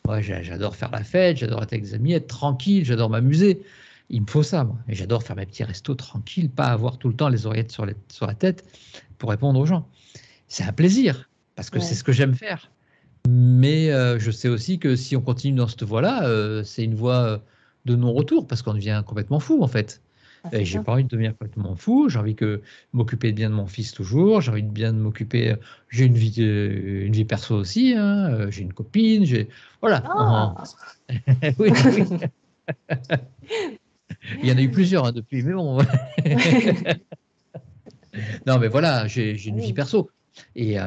Moi, j'adore faire la fête, j'adore être avec des amis, être tranquille, j'adore m'amuser. Il me faut ça, moi. Et j'adore faire mes petits restos tranquilles, pas avoir tout le temps les oreillettes sur la tête pour répondre aux gens. C'est un plaisir, parce que c'est Ouais. ce que j'aime faire. Mais je sais aussi que si on continue dans cette voie-là, c'est une voie de non-retour, parce qu'on devient complètement fou, en fait. Ah, Et c'est j'ai ça. pas envie de devenir complètement fou, j'ai envie de m'occuper bien de mon fils toujours, j'ai envie de bien de m'occuper, j'ai une vie perso aussi, hein, j'ai une copine, voilà. Ah, Oui, oui, il y en a eu plusieurs hein, depuis, mais bon. Non, mais voilà, j'ai une vie oui. perso. Et, et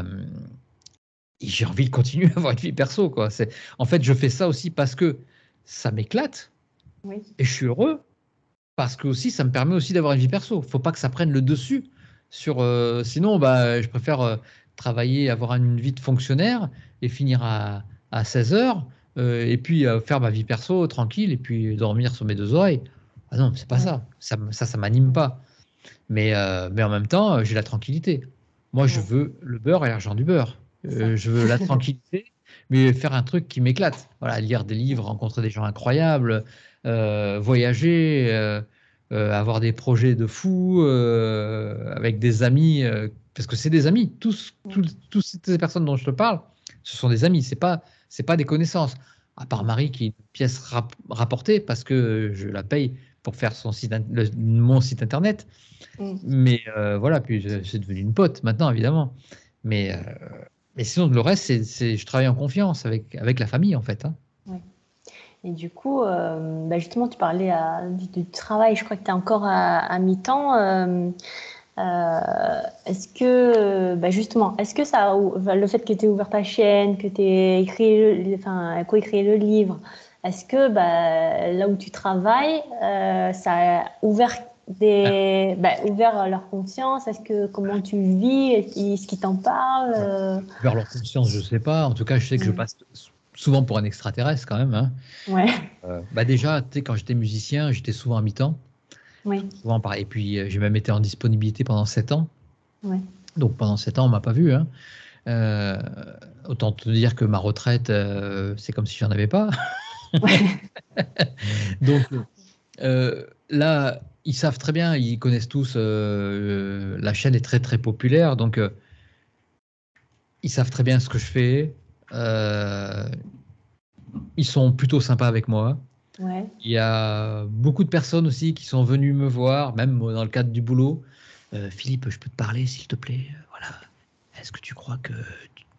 j'ai envie de continuer à avoir une vie perso, quoi. En fait, je fais ça aussi parce que ça m'éclate Oui. et je suis heureux, parce que aussi, ça me permet aussi d'avoir une vie perso. Faut pas que ça prenne le dessus sinon, bah, je préfère travailler, avoir une vie de fonctionnaire et finir à 16 heures et puis faire ma vie perso tranquille et puis dormir sur mes deux oreilles. Ah non, c'est pas Ouais. ça. Ça m'anime Ouais. pas. Mais en même temps, j'ai la tranquillité. Moi, je Ouais. veux le beurre et l'argent du beurre. C'est ça. Je veux la tranquillité, mais faire un truc qui m'éclate. Voilà, lire des livres, rencontrer des gens incroyables, voyager, avoir des projets de fou avec des amis, parce que c'est des amis. Toutes ces personnes dont je te parle, ce sont des amis. C'est pas des connaissances. À part Marie qui est une pièce rapportée parce que je la paye pour faire mon site internet. Mm. Mais voilà, puis c'est devenu une pote maintenant, évidemment. Mais, euh, mais sinon, le reste, je travaille en confiance avec la famille, en fait, hein. Ouais. Et du coup, bah justement, tu parlais du travail. Je crois que tu es encore à mi-temps. Est-ce que, bah justement, est-ce que le fait que tu aies ouvert ta chaîne, que tu aies enfin, coécrit le livre, est-ce que bah, là où tu travailles, ça a Ah, ouvert leur conscience? Comment tu vis? Est-ce qu'ils t'en parlent? ouais. Vers leur conscience, je sais pas. En tout cas, je sais que je Mm. passe souvent pour un extraterrestre quand même, hein. Ouais, Bah déjà, tu sais, quand j'étais musicien, j'étais souvent à mi-temps. oui, Souvent pareil. Et puis, j'ai même été en disponibilité pendant 7 ans. ouais. Donc, pendant 7 ans, on m'a pas vu, hein. Euh, Autant te dire que ma retraite, c'est comme si j'en avais pas. Donc, là, ils savent très bien, ils connaissent tous, la chaîne est très très populaire, donc ils savent très bien ce que je fais. Euh, Ils sont plutôt sympas avec moi. Ouais. Il y a beaucoup de personnes aussi qui sont venues me voir, même dans le cadre du boulot. Philippe, je peux te parler, s'il te plaît? Voilà. Est-ce que tu crois que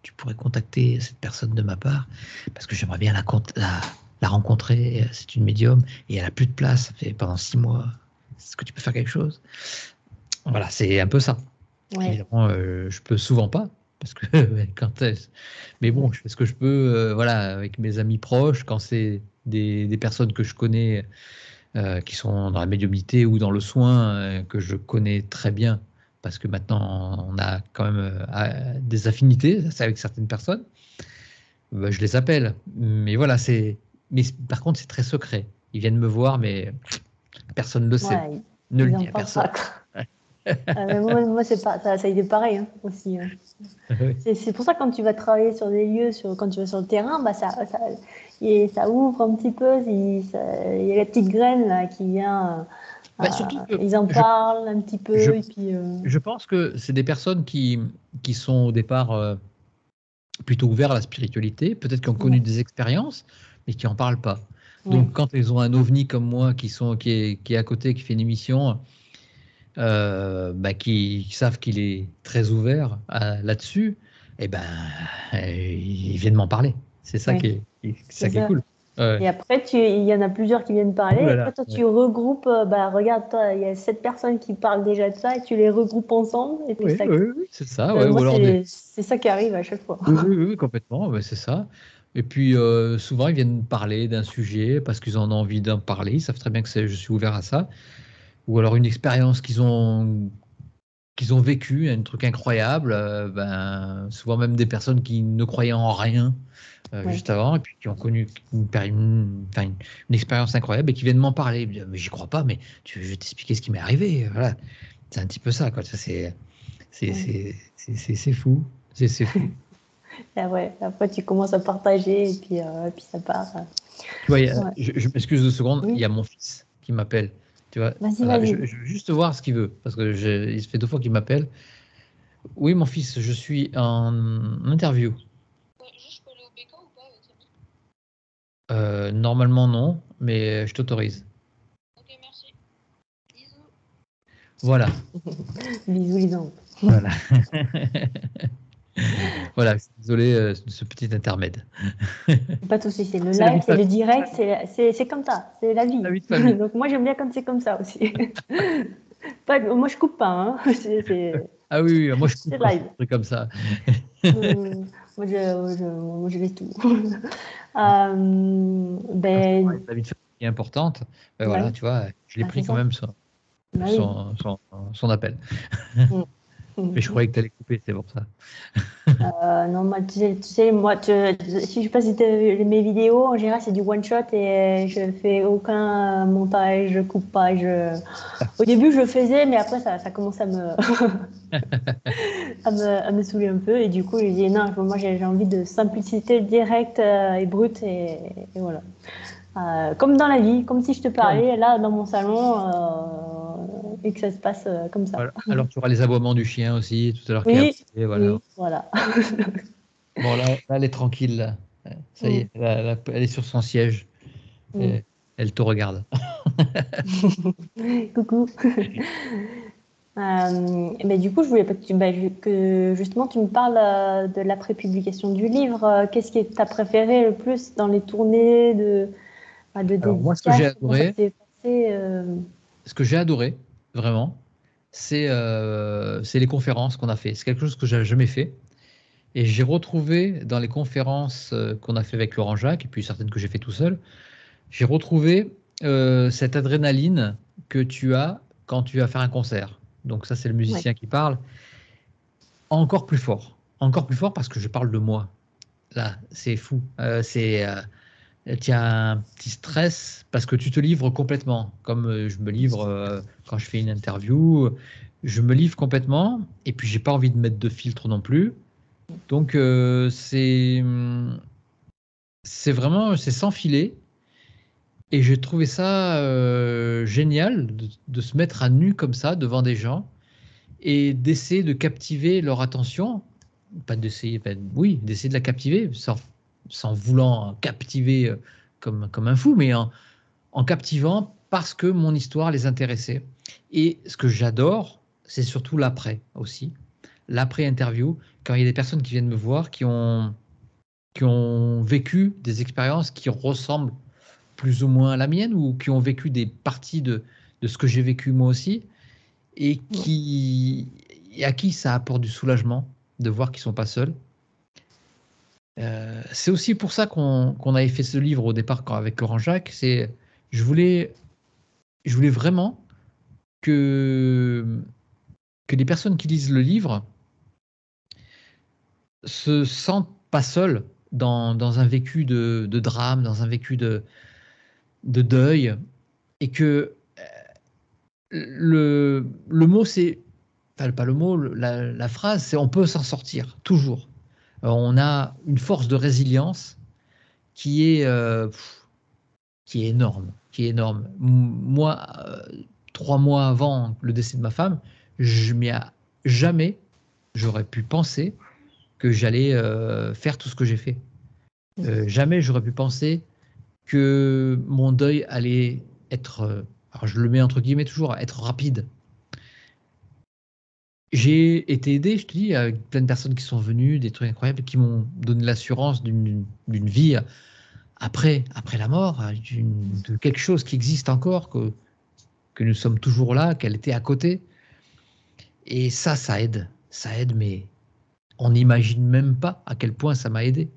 tu pourrais contacter cette personne de ma part? Parce que j'aimerais bien la rencontrer, c'est une médium, et elle a plus de place, ça fait pendant 6 mois. Est-ce que tu peux faire quelque chose? Voilà, c'est un peu ça. Ouais. Évidemment, je peux souvent pas, parce que mais bon, je fais ce que je peux, voilà, avec mes amis proches, quand c'est des personnes que je connais, qui sont dans la médiumnité ou dans le soin, que je connais très bien, parce que maintenant on a quand même des affinités avec certaines personnes, bah, je les appelle. Mais voilà, mais par contre, c'est très secret. Ils viennent me voir, mais personne ne le sait. Ouais, Ne le ils en dis à parlent personne. pas, quoi. Moi, c'est pas, ça a été pareil, hein, aussi. Oui. C'est pour ça que quand tu vas travailler sur des lieux, quand tu vas sur le terrain, bah ça ouvre un petit peu. Il y a la petite graine là, qui vient. Bah, surtout que Ils en parlent un petit je, peu. Et puis, je pense que c'est des personnes qui sont au départ plutôt ouverts à la spiritualité, peut-être qui ont connu ouais, des expériences, mais qui n'en parlent pas. ouais, Donc, quand ils ont un ovni comme moi qui est à côté, qui fait une émission, bah, qui savent qu'il est très ouvert là-dessus, et ben, ils viennent m'en parler. C'est ça ouais, c'est qui est ça. cool. Ouais. Et après, il y en a plusieurs qui viennent parler. Ouh Et là après, là. toi, Ouais. tu regroupes. Bah, regarde, toi, il y a 7 personnes qui parlent déjà de ça et tu les regroupes ensemble. Et puis, Oui, ça, oui, oui, c'est ça. Ouais. Ou moi, alors c'est ça qui arrive à chaque fois. oui, oui, oui, complètement, ouais, c'est ça. Et puis souvent, ils viennent parler d'un sujet parce qu'ils en ont envie d'en parler. Ils savent très bien que je suis ouvert à ça. Ou alors une expérience qu'ils ont vécue, un truc incroyable. Ben, souvent même des personnes qui ne croyaient en rien Ouais. juste avant et puis qui ont connu enfin, une expérience incroyable et qui viennent m'en parler. Ils me disent, mais j'y crois pas, mais je vais t'expliquer ce qui m'est arrivé. Voilà. C'est un petit peu ça, quoi. Ça, Ouais. c'est fou. C'est fou. Et après, tu commences à partager et puis ça part. Tu vois, Ouais. je m'excuse 2 secondes, il Oui, y a mon fils qui m'appelle. Tu vois, vas-y, voilà, vas-y. je veux juste voir ce qu'il veut, parce que il se fait 2 fois qu'il m'appelle. Oui, mon fils, je suis en interview. Normalement, non, mais je t'autorise. Voilà, Bisous, les enfants. voilà. Voilà, je suis désolé de ce petit intermède. Pas de souci, c'est le C'est la vie live, de c'est le famille. direct, c'est comme ça, c'est la vie. La vie de famille. Donc moi j'aime bien quand c'est comme ça aussi. Moi je coupe pas, hein. Ah oui, oui, moi je coupe C'est quand c'est live. des trucs comme ça. Moi je laisse tout. Quand je te Ben, parlais de la vie de famille qui est importante, ben voilà, ouais, tu vois, je l'ai bah, c'est pris quand ça. même Bah oui. son, son, son appel. Mm. Mais je croyais que tu allais couper, c'est pour ça. Non, moi, moi, je sais pas si tu as vu mes vidéos, en général, c'est du one shot et je fais aucun montage, je coupe pas. Au début, je le faisais, mais après, ça commence à me saouler un peu. Et du coup, je dis non, moi, j'ai envie de simplicité directe et brute et voilà. Comme dans la vie, comme si je te Voilà. parlais là dans mon salon et que ça se passe comme ça. Voilà. Alors tu auras les aboiements du chien aussi, tout à l'heure qui est Oui, aboyé, voilà. oui, voilà. Bon, là, elle est tranquille, là. Ça y Mm, est, elle est sur son siège. mm. Et elle te regarde. Coucou. Mais du coup, je voulais pas que justement tu me parles de l'après-publication du livre. Qu'est-ce qui est ta préférée le plus dans les tournées de Alors moi, ce que j'ai dédicaces? Comment ça adoré, s'est passé ce que j'ai adoré, vraiment, c'est les conférences qu'on a fait. C'est quelque chose que j'ai jamais fait. Et j'ai retrouvé dans les conférences qu'on a fait avec Laurent Jacques, et puis certaines que j'ai fait tout seul, j'ai retrouvé cette adrénaline que tu as quand tu vas faire un concert. Donc ça, c'est le Ouais, musicien qui parle. Encore plus fort parce que je parle de moi. Là, c'est fou. Tu as un petit stress parce que tu te livres complètement. Comme je me livre quand je fais une interview, je me livre complètement. Et puis, j'ai pas envie de mettre de filtre non plus. Donc, c'est vraiment, c'est sans filet. Et j'ai trouvé ça génial de se mettre à nu comme ça devant des gens et d'essayer de captiver leur attention. Pas d'essayer, oui, d'essayer de la captiver sans voulant captiver comme un fou, mais en captivant parce que mon histoire les intéressait. Et ce que j'adore, c'est surtout l'après aussi. L'après-interview, quand il y a des personnes qui viennent me voir, qui ont vécu des expériences qui ressemblent plus ou moins la mienne ou qui ont vécu des parties de ce que j'ai vécu moi aussi et à qui ça apporte du soulagement de voir qu'ils ne sont pas seuls. C'est aussi pour ça qu'on avait fait ce livre au départ avec Laurent Jacques. Je voulais vraiment que les personnes qui lisent le livre se sentent pas seules dans un vécu de drame, dans un vécu de deuil, et que le mot, c'est, enfin pas le mot, la phrase, c'est on peut s'en sortir, toujours. On a une force de résilience qui est énorme, qui est énorme. Moi, 3 mois avant le décès de ma femme, jamais j'aurais pu penser que j'allais faire tout ce que j'ai fait. Jamais j'aurais pu penser que mon deuil allait être, alors je le mets entre guillemets toujours, être rapide. J'ai été aidé, je te dis, avec plein de personnes qui sont venues, des trucs incroyables, qui m'ont donné l'assurance d'une vie après la mort, de quelque chose qui existe encore, que nous sommes toujours là, qu'elle était à côté. Et ça aide, mais on n'imagine même pas à quel point ça m'a aidé.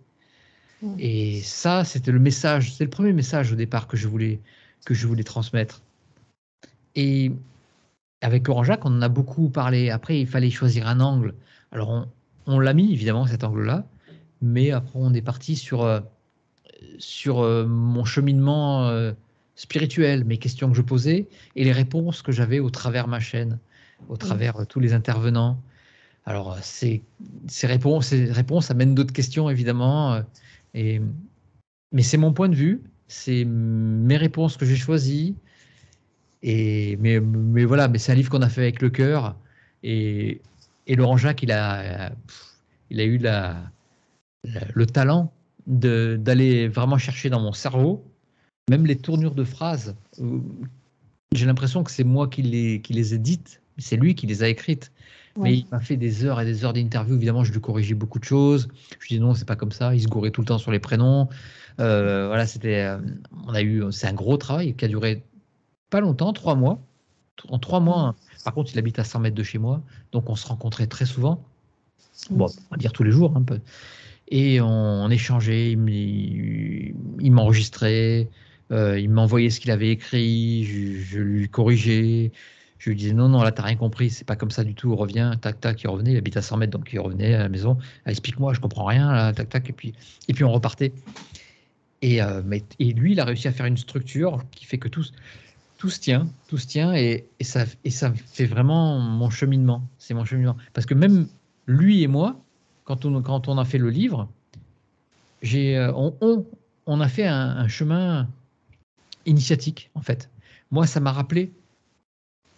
Et ça, c'était le message, c'est le premier message au départ que je voulais transmettre. Et avec Laurent Jacques, on en a beaucoup parlé. Après, il fallait choisir un angle. Alors, on l'a mis, évidemment, cet angle-là. Mais après, on est parti sur mon cheminement spirituel, mes questions que je posais et les réponses que j'avais au travers ma chaîne, au travers tous les intervenants. Alors, ces réponses amènent d'autres questions, évidemment. Mais c'est mon point de vue, c'est mes réponses que j'ai choisies. Mais voilà, mais c'est un livre qu'on a fait avec le cœur. Et Laurent Jacques, il a eu le talent d'aller vraiment chercher dans mon cerveau, même les tournures de phrases. J'ai l'impression que c'est moi qui les ai dites, c'est lui qui les a écrites. Mais il m'a fait des heures et des heures d'interview. Évidemment, je lui corrigeais beaucoup de choses. Je lui dis non, c'est pas comme ça. Il se gourait tout le temps sur les prénoms. Voilà, c'est un gros travail qui a duré pas longtemps, 3 mois. En 3 mois, par contre, il habite à 100 mètres de chez moi, donc on se rencontrait très souvent. Bon, on va dire tous les jours un peu. Et on échangeait, il m'enregistrait, il m'envoyait ce qu'il avait écrit, je lui corrigeais, je lui disais non, là t'as rien compris, c'est pas comme ça du tout, reviens, tac, tac, il revenait, il habite à 100 mètres, donc il revenait à la maison, explique-moi, je comprends rien, là, tac, tac, et puis on repartait. Et lui, il a réussi à faire une structure qui fait que tout se tient, et ça fait vraiment mon cheminement, c'est mon cheminement. Parce que même lui et moi, quand on a fait le livre, on a fait un chemin initiatique, en fait. Moi, ça m'a rappelé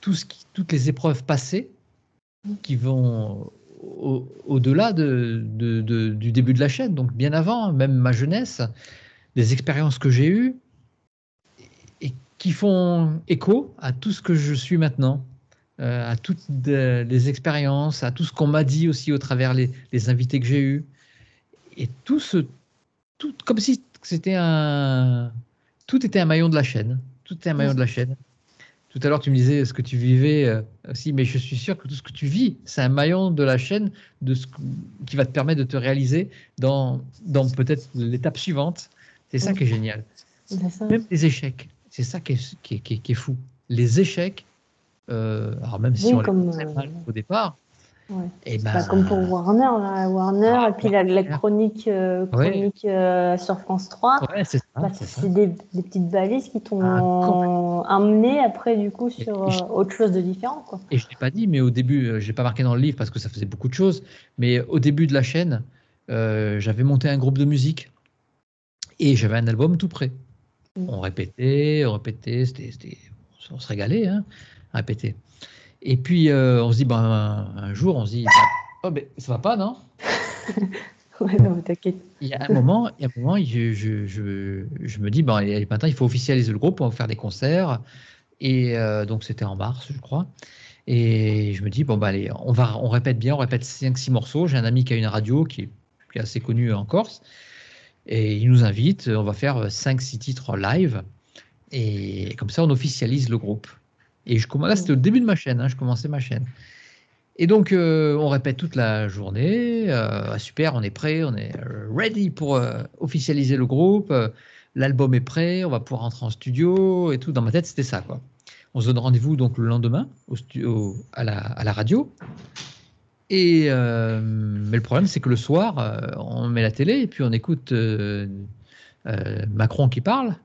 toutes les épreuves passées qui vont au-delà du début de la chaîne, donc bien avant, même ma jeunesse, des expériences que j'ai eues et qui font écho à tout ce que je suis maintenant. À toutes les expériences, à tout ce qu'on m'a dit aussi au travers les invités que j'ai eus. Et tout comme si c'était tout était un maillon de la chaîne. Tout était un maillon de la chaîne. Tout à l'heure, tu me disais ce que tu vivais aussi, mais je suis sûr que tout ce que tu vis, c'est un maillon de la chaîne qui va te permettre de te réaliser dans peut-être l'étape suivante. C'est ça qui est génial. Même les échecs, c'est ça qui est fou. Les échecs, alors même si on les fait très mal au départ, et bah, comme pour Warner, et puis la chronique sur France 3, c'est des petites balises qui t'ont amené après du coup sur autre chose de différent, quoi. Et je l'ai pas dit, mais au début, je l'ai pas marqué dans le livre parce que ça faisait beaucoup de choses, mais au début de la chaîne, j'avais monté un groupe de musique et j'avais un album tout prêt. On répétait, on se régalait, hein, à répéter. Et puis on se dit, un jour, on se dit, oh, ben, ça va pas, non? Ouais, non, t'inquiète. Il y a un moment, je me dis, maintenant, il faut officialiser le groupe, on va faire des concerts. Et donc, c'était en mars, je crois. Et je me dis, allez, on répète bien, on répète 5-6 morceaux. J'ai un ami qui a une radio qui est assez connue en Corse. Et ils nous invitent, on va faire 5-6 titres en live. Et comme ça, on officialise le groupe. Et là, c'était au début de ma chaîne, hein, je commençais ma chaîne. Et donc, on répète toute la journée. Super, on est prêt, on est ready pour officialiser le groupe. L'album est prêt, on va pouvoir rentrer en studio et tout. Dans ma tête, c'était ça, quoi. On se donne rendez-vous donc le lendemain à la radio. Et mais le problème, c'est que le soir, on met la télé et puis on écoute Macron qui parle.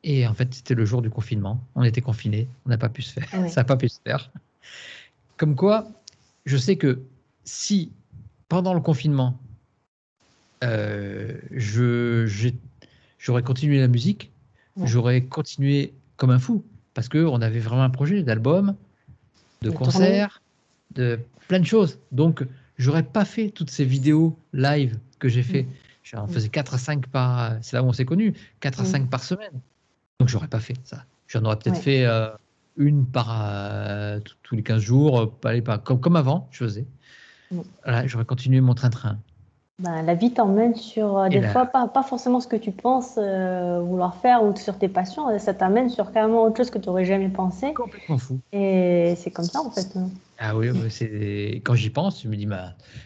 Et en fait, c'était le jour du confinement. On était confinés, on n'a pas pu se faire. Oui. Ça n'a pas pu se faire. Comme quoi, je sais que si pendant le confinement, j'aurais continué la musique, Ouais. j'aurais continué comme un fou parce qu'on avait vraiment un projet d'album, de De concert, de plein de choses. Donc, j'aurais pas fait toutes ces vidéos live que j'ai fait. J'en faisais 4 à 5 par. C'est là où on s'est connus, 4 à 5 par semaine. Donc, j'aurais pas fait ça. J'en aurais peut-être fait une par tous les 15 jours, pas comme avant, je faisais. Voilà, j'aurais continué mon train-train. Ben, la vie t'emmène sur des fois pas forcément ce que tu penses vouloir faire ou sur tes passions, ça t'amène sur carrément autre chose que tu n'aurais jamais pensé. Complètement fou. Et c'est comme ça en fait. Ah oui, quand j'y pense, je me dis,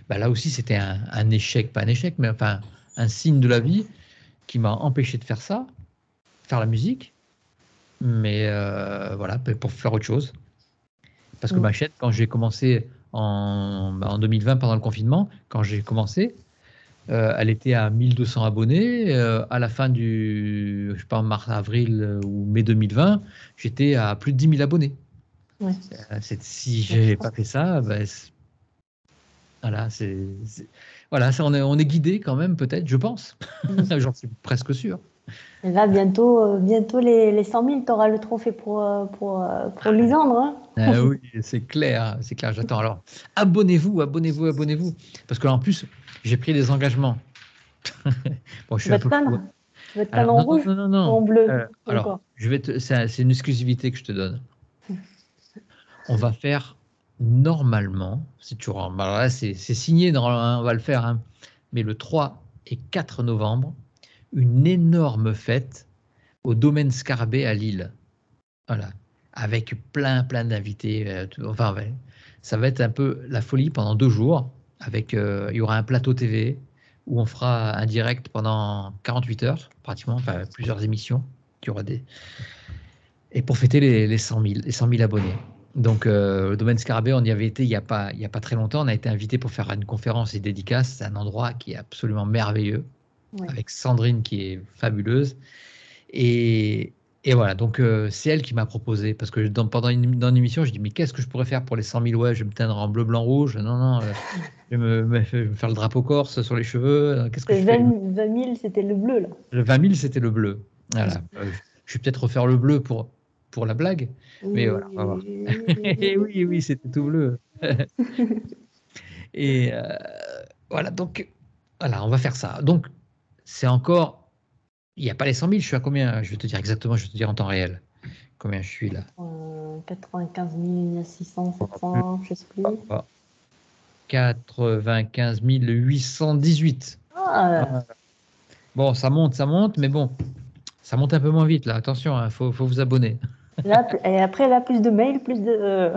là aussi c'était un échec, pas un échec, mais enfin un signe de la vie qui m'a empêché de faire ça, faire la musique, mais voilà, pour faire autre chose. Parce que ma chaîne, quand j'ai commencé en 2020 pendant le confinement, quand j'ai commencé, elle était à 1200 abonnés. À la fin je sais pas, mars, avril ou mai 2020, j'étais à plus de 10 000 abonnés. Ouais. Si j'ai pas fait ça, voilà, voilà, on est guidé quand même, peut-être, je pense. J'en suis presque sûr. Et là, bientôt les 100 000, tu auras le trophée pour Lisandre. Hein. Ah oui, c'est clair, c'est clair. J'attends. Alors, abonnez-vous, abonnez-vous, abonnez-vous. Parce que en plus, j'ai pris des engagements. Bon, je suis un peu fou. Tu vas te Alors, teindre en non, rouge non, non, non. ou en bleu Alors, c'est une exclusivité que je te donne. On va faire normalement, c'est toujours, alors là, c'est signé, normalement, on va le faire, hein, mais le 3 et 4 novembre, une énorme fête au domaine Scarabée à Lille. Voilà. Avec plein d'invités. Enfin, ouais. Ça va être un peu la folie pendant 2 jours. Il y aura un plateau TV où on fera un direct pendant 48 heures, pratiquement, enfin, plusieurs émissions. Et pour fêter les 100 000 abonnés. Donc, le domaine Scarabée, on y avait été il y a pas très longtemps. On a été invité pour faire une conférence et dédicace. C'est un endroit qui est absolument merveilleux, avec Sandrine qui est fabuleuse. Et voilà, donc c'est elle qui m'a proposé, parce que pendant dans une émission, je dis, mais qu'est-ce que je pourrais faire pour les 100 000? Ouais, je vais me teindre en bleu, blanc, rouge. Non, non, je vais me faire le drapeau corse sur les cheveux. Qu'est-ce que je fais? 20 000, c'était le bleu, là. Le 20 000, c'était le bleu. Voilà. Je vais peut-être refaire le bleu pour la blague, mais voilà, on va voir. Oui, oui, c'était tout bleu. Et voilà, donc, voilà, on va faire ça. Donc, c'est encore. Il n'y a pas les 100 000, je suis à combien? Je vais te dire exactement, je vais te dire en temps réel. Combien je suis là? 95 600, 700, je ne sais plus. 95 818. Ah, Bon, ça monte, mais bon, ça monte un peu moins vite là. Attention, il faut vous abonner. là, et après, là, plus de mails, plus de.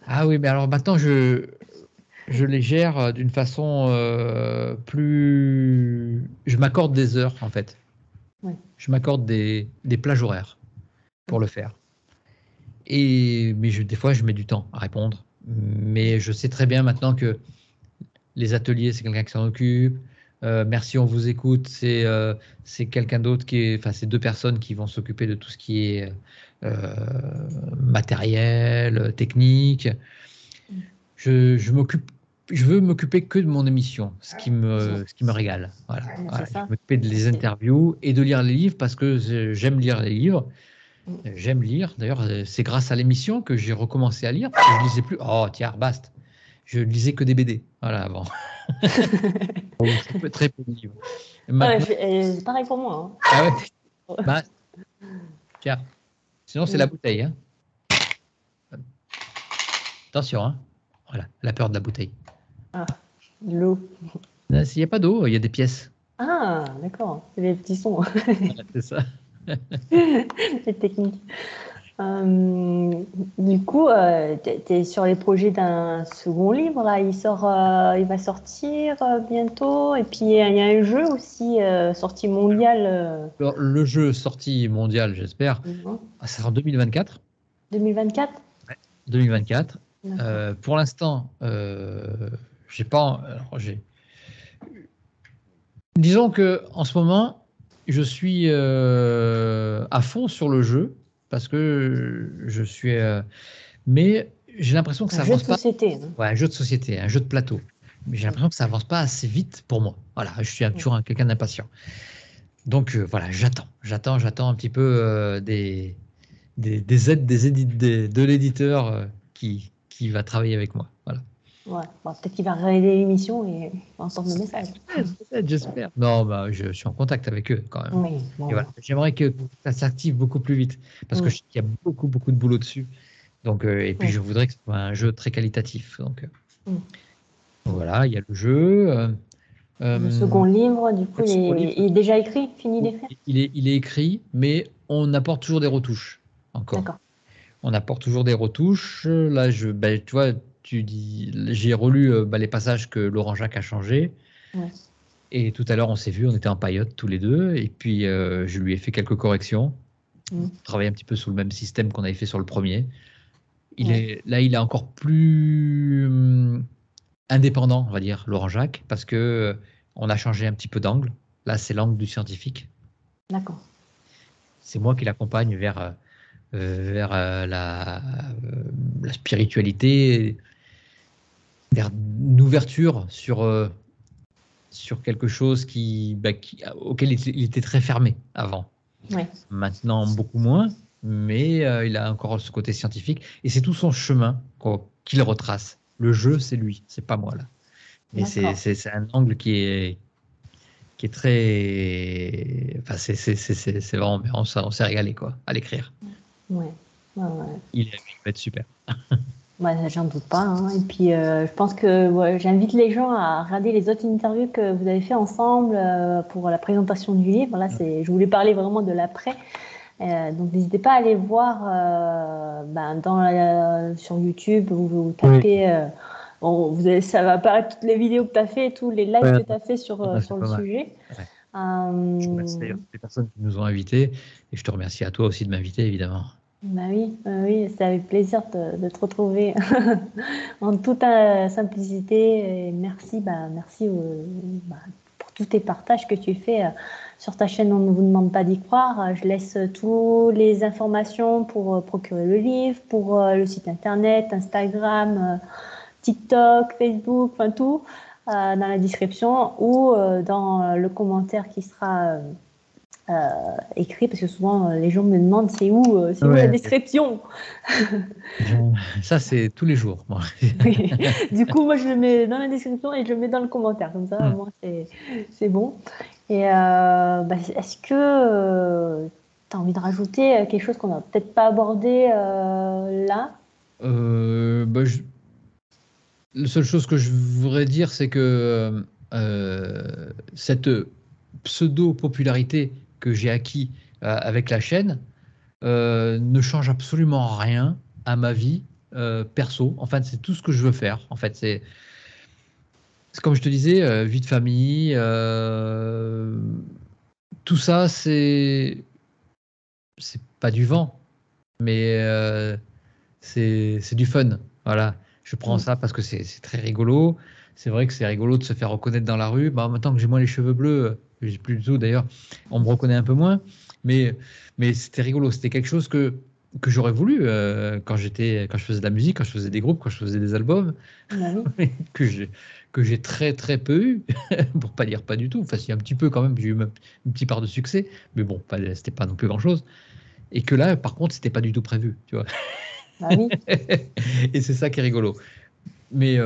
Ah oui, mais alors maintenant, je les gère d'une façon plus. Je m'accorde des heures en fait. Ouais. Je m'accorde des plages horaires pour le faire. Mais des fois, je mets du temps à répondre. Mais je sais très bien maintenant que les ateliers, c'est quelqu'un qui s'en occupe. Merci, on vous écoute. C'est quelqu'un d'autre enfin, c'est 2 personnes qui vont s'occuper de tout ce qui est matériel, technique. Je veux m'occuper que de mon émission, ce qui me régale. Voilà. Je vais m'occuper de les interviews et de lire les livres parce que j'aime lire les livres. J'aime lire. D'ailleurs, c'est grâce à l'émission que j'ai recommencé à lire. Parce que je lisais plus. Oh, tiens, basta. Je lisais que des BD. Voilà, avant. Très peu de livres. C'est pareil pour moi. Hein. Ah ouais. Tiens. Sinon, c'est la bouteille. Hein. Attention. Hein. Voilà, la peur de la bouteille. Ah, l'eau. S'il n'y a pas d'eau, il y a des pièces. Ah, d'accord. C'est les petits sons, Voilà, c'est ça. les techniques. Euh, du coup, tu es sur les projets d'un second livre, là. Il va sortir bientôt. Et puis, il y a un jeu aussi, sortie mondiale. Alors, le jeu sorti mondial, j'espère, Non, ça sera en 2024. 2024? 2024. D'accord. Pour l'instant, j'ai pas. Alors, disons que en ce moment, je suis à fond sur le jeu parce que je suis. Mais j'ai l'impression que Un ça jeu de avance pas. société, hein. Ouais, un jeu de société, un jeu de plateau. Mais j'ai Mm. l'impression que ça avance pas assez vite pour moi. Voilà, je suis toujours quelqu'un d'impatient. Donc voilà, j'attends un petit peu des aides de l'éditeur qui va travailler avec moi. Voilà. Ouais. Bon, peut-être qu'il va réaliser l'émission et entendre le message. Peut-être, j'espère. Non, bah, je suis en contact avec eux quand même. Oui, Et bon. voilà. J'aimerais que ça s'active beaucoup plus vite parce que Mm. je sais qu'il y a beaucoup de boulot dessus. Donc, et puis, Ouais. je voudrais que ce soit un jeu très qualitatif. Donc, Mm. voilà, il y a le jeu. Le second livre, du coup, Le second livre, il est déjà écrit, fini d'écrire? il est écrit, mais on apporte toujours des retouches encore. D'accord. On apporte toujours des retouches. Là, ben, tu vois, j'ai relu les passages que Laurent Jacques a changés. Ouais. Et tout à l'heure, on s'est vu, on était en paillote tous les deux. Et puis, je lui ai fait quelques corrections. Mm. Travailler un petit peu sur le même système qu'on avait fait sur le premier. Ouais. Là, il est encore plus indépendant, on va dire, Laurent Jacques, parce que on a changé un petit peu d'angle. Là, c'est l'angle du scientifique. D'accord. C'est moi qui l'accompagne vers la spiritualité, vers une ouverture sur quelque chose auquel il était très fermé avant. Ouais. Maintenant, beaucoup moins, mais il a encore ce côté scientifique. Et c'est tout son chemin qu'il retrace. Le jeu, c'est lui, c'est pas moi là. Mais D'accord. c'est un angle qui est très. Enfin, c'est vraiment bien. On s'est régalé quoi, à l'écrire. Ouais. Ouais, ouais. Il va être super. Ouais, j'en doute pas, hein. Et puis, je pense que ouais, j'invite les gens à regarder les autres interviews que vous avez fait ensemble pour la présentation du livre. Là, je voulais parler vraiment de l'après. Donc, n'hésitez pas à aller voir sur YouTube. Vous Oui. tapez. Ça va apparaître toutes les vidéos que tu as fait, tous les lives Ouais, que tu as fait sur, ouais, c'est sur le pas mal. sujet. Ouais. Je remercie Euh, d'ailleurs toutes les personnes qui nous ont invités et je te remercie à toi aussi de m'inviter, évidemment. Bah oui, c'est avec plaisir de te retrouver en toute simplicité. Et merci, merci pour tous tes partages que tu fais sur ta chaîne. On ne vous demande pas d'y croire. Je laisse toutes les informations pour procurer le livre, pour le site internet, Instagram, TikTok, Facebook, enfin tout, dans la description ou dans le commentaire qui sera écrit, parce que souvent les gens me demandent c'est où la Ouais. description. Ça, c'est tous les jours, moi. Oui. Du coup, moi, je le mets dans la description et je le mets dans le commentaire. Comme ça, au Hmm. moins, c'est bon. Et est-ce que tu as envie de rajouter quelque chose qu'on n'a peut-être pas abordé là? Bah, la seule chose que je voudrais dire, c'est que cette pseudo-popularité que j'ai acquis avec la chaîne ne change absolument rien à ma vie perso. En fait, c'est tout ce que je veux faire. En fait, c'est comme je te disais, vie de famille, tout ça, c'est pas du vent, mais c'est du fun. Voilà, je prends Mm. ça parce que c'est très rigolo. C'est vrai que c'est rigolo de se faire reconnaître dans la rue. Bah, maintenant que j'ai moins les cheveux bleus, j'ai plus du tout d'ailleurs, on me reconnaît un peu moins. Mais, mais c'était rigolo. C'était quelque chose que j'aurais voulu quand je faisais de la musique, quand je faisais des groupes, quand je faisais des albums, Bah oui. que j'ai que j'ai très peu eu, pour pas dire pas du tout. Enfin, si un petit peu quand même, j'ai eu une petite part de succès, mais bon, c'était pas non plus grand-chose. Et que là, par contre, c'était pas du tout prévu, tu vois. Bah oui. Et c'est ça qui est rigolo. Mais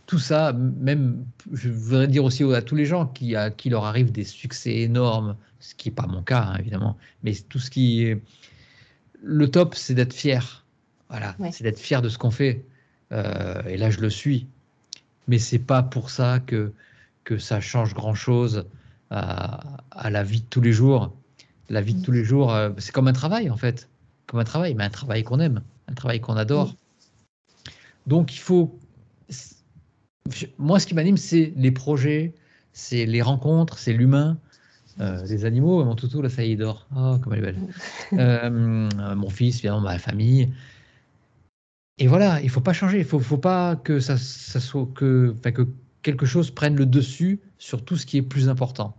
tout ça, même, je voudrais dire aussi à tous les gens à qui leur arrivent des succès énormes, ce qui n'est pas mon cas, hein, évidemment, mais tout ce qui est. Le top, c'est d'être fier. Voilà, Ouais. c'est d'être fier de ce qu'on fait. Et là, je le suis. Mais c'est pas pour ça que ça change grand-chose à la vie de tous les jours. La vie de tous les jours, c'est comme un travail en fait, comme un travail, mais un travail qu'on aime, un travail qu'on adore. Donc il faut, moi ce qui m'anime, c'est les projets, c'est les rencontres, c'est l'humain. Les animaux, mon toutou, là, ça y est, il dort. Oh, comme elle est belle. Mon fils, évidemment, ma famille. Et voilà, il faut pas changer. Faut pas que ça soit que quelque chose prenne le dessus sur tout ce qui est plus important.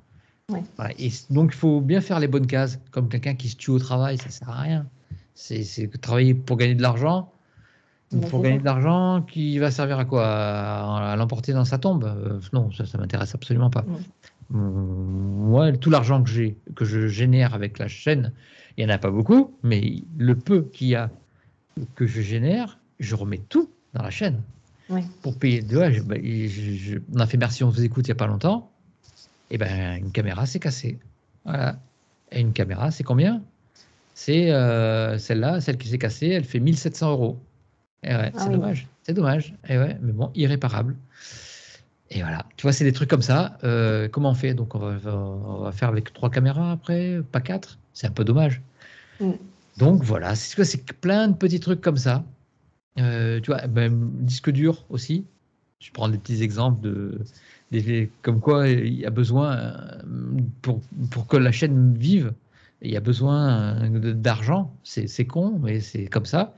Ouais. Voilà. Et donc, il faut bien faire les bonnes cases. Comme quelqu'un qui se tue au travail, ça sert à rien. C'est travailler pour gagner de l'argent. Pour gagner de l'argent, qui va servir à quoi? À l'emporter dans sa tombe? Non, ça m'intéresse absolument pas. Moi, tout l'argent que je génère avec la chaîne, il n'y en a pas beaucoup, mais le peu qu'il y a que je génère, je remets tout dans la chaîne. Pour payer. On a fait Merci, on vous écoute il n'y a pas longtemps. Et ben, une caméra s'est cassée. Voilà. Et une caméra, c'est combien? C'est celle-là, celle qui s'est cassée, elle fait 1700 €. Et ouais, c'est dommage. C'est dommage. Et ouais, mais bon, irréparable. Et voilà, tu vois, c'est des trucs comme ça. Comment on fait? Donc, on va faire avec 3 caméras après, pas 4. C'est un peu dommage. Donc, voilà, c'est plein de petits trucs comme ça. Tu vois, disque dur aussi. Je prends des petits exemples comme quoi il y a besoin, pour que la chaîne vive, il y a besoin d'argent. C'est con, mais c'est comme ça.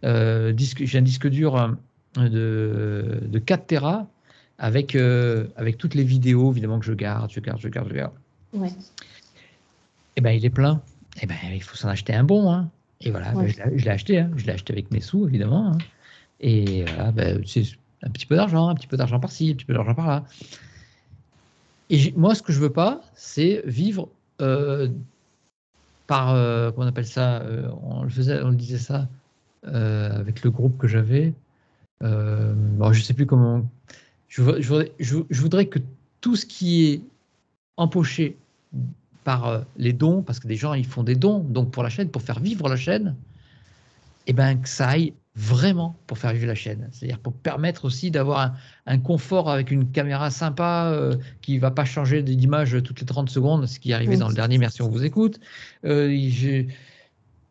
J'ai un disque dur de 4 Tera avec toutes les vidéos, évidemment, que je garde. Ouais. Et ben, il est plein. Et ben, il faut s'en acheter un bon. Hein. Et voilà, je l'ai acheté. Hein. Je l'ai acheté avec mes sous, évidemment. Hein. Et voilà, c'est un petit peu d'argent par-ci, un petit peu d'argent par-là. Et moi, ce que je veux pas, c'est vivre par, comment on appelle ça, on le disait ça avec le groupe que j'avais. Je sais plus comment. Je voudrais que tout ce qui est empoché par les dons, parce que des gens ils font des dons, donc pour la chaîne, pour faire vivre la chaîne, et ben que ça aille vraiment pour faire vivre la chaîne. C'est-à-dire pour permettre aussi d'avoir un confort avec une caméra sympa qui ne va pas changer d'image toutes les 30 secondes, ce qui est arrivé dans le dernier Merci, on vous écoute.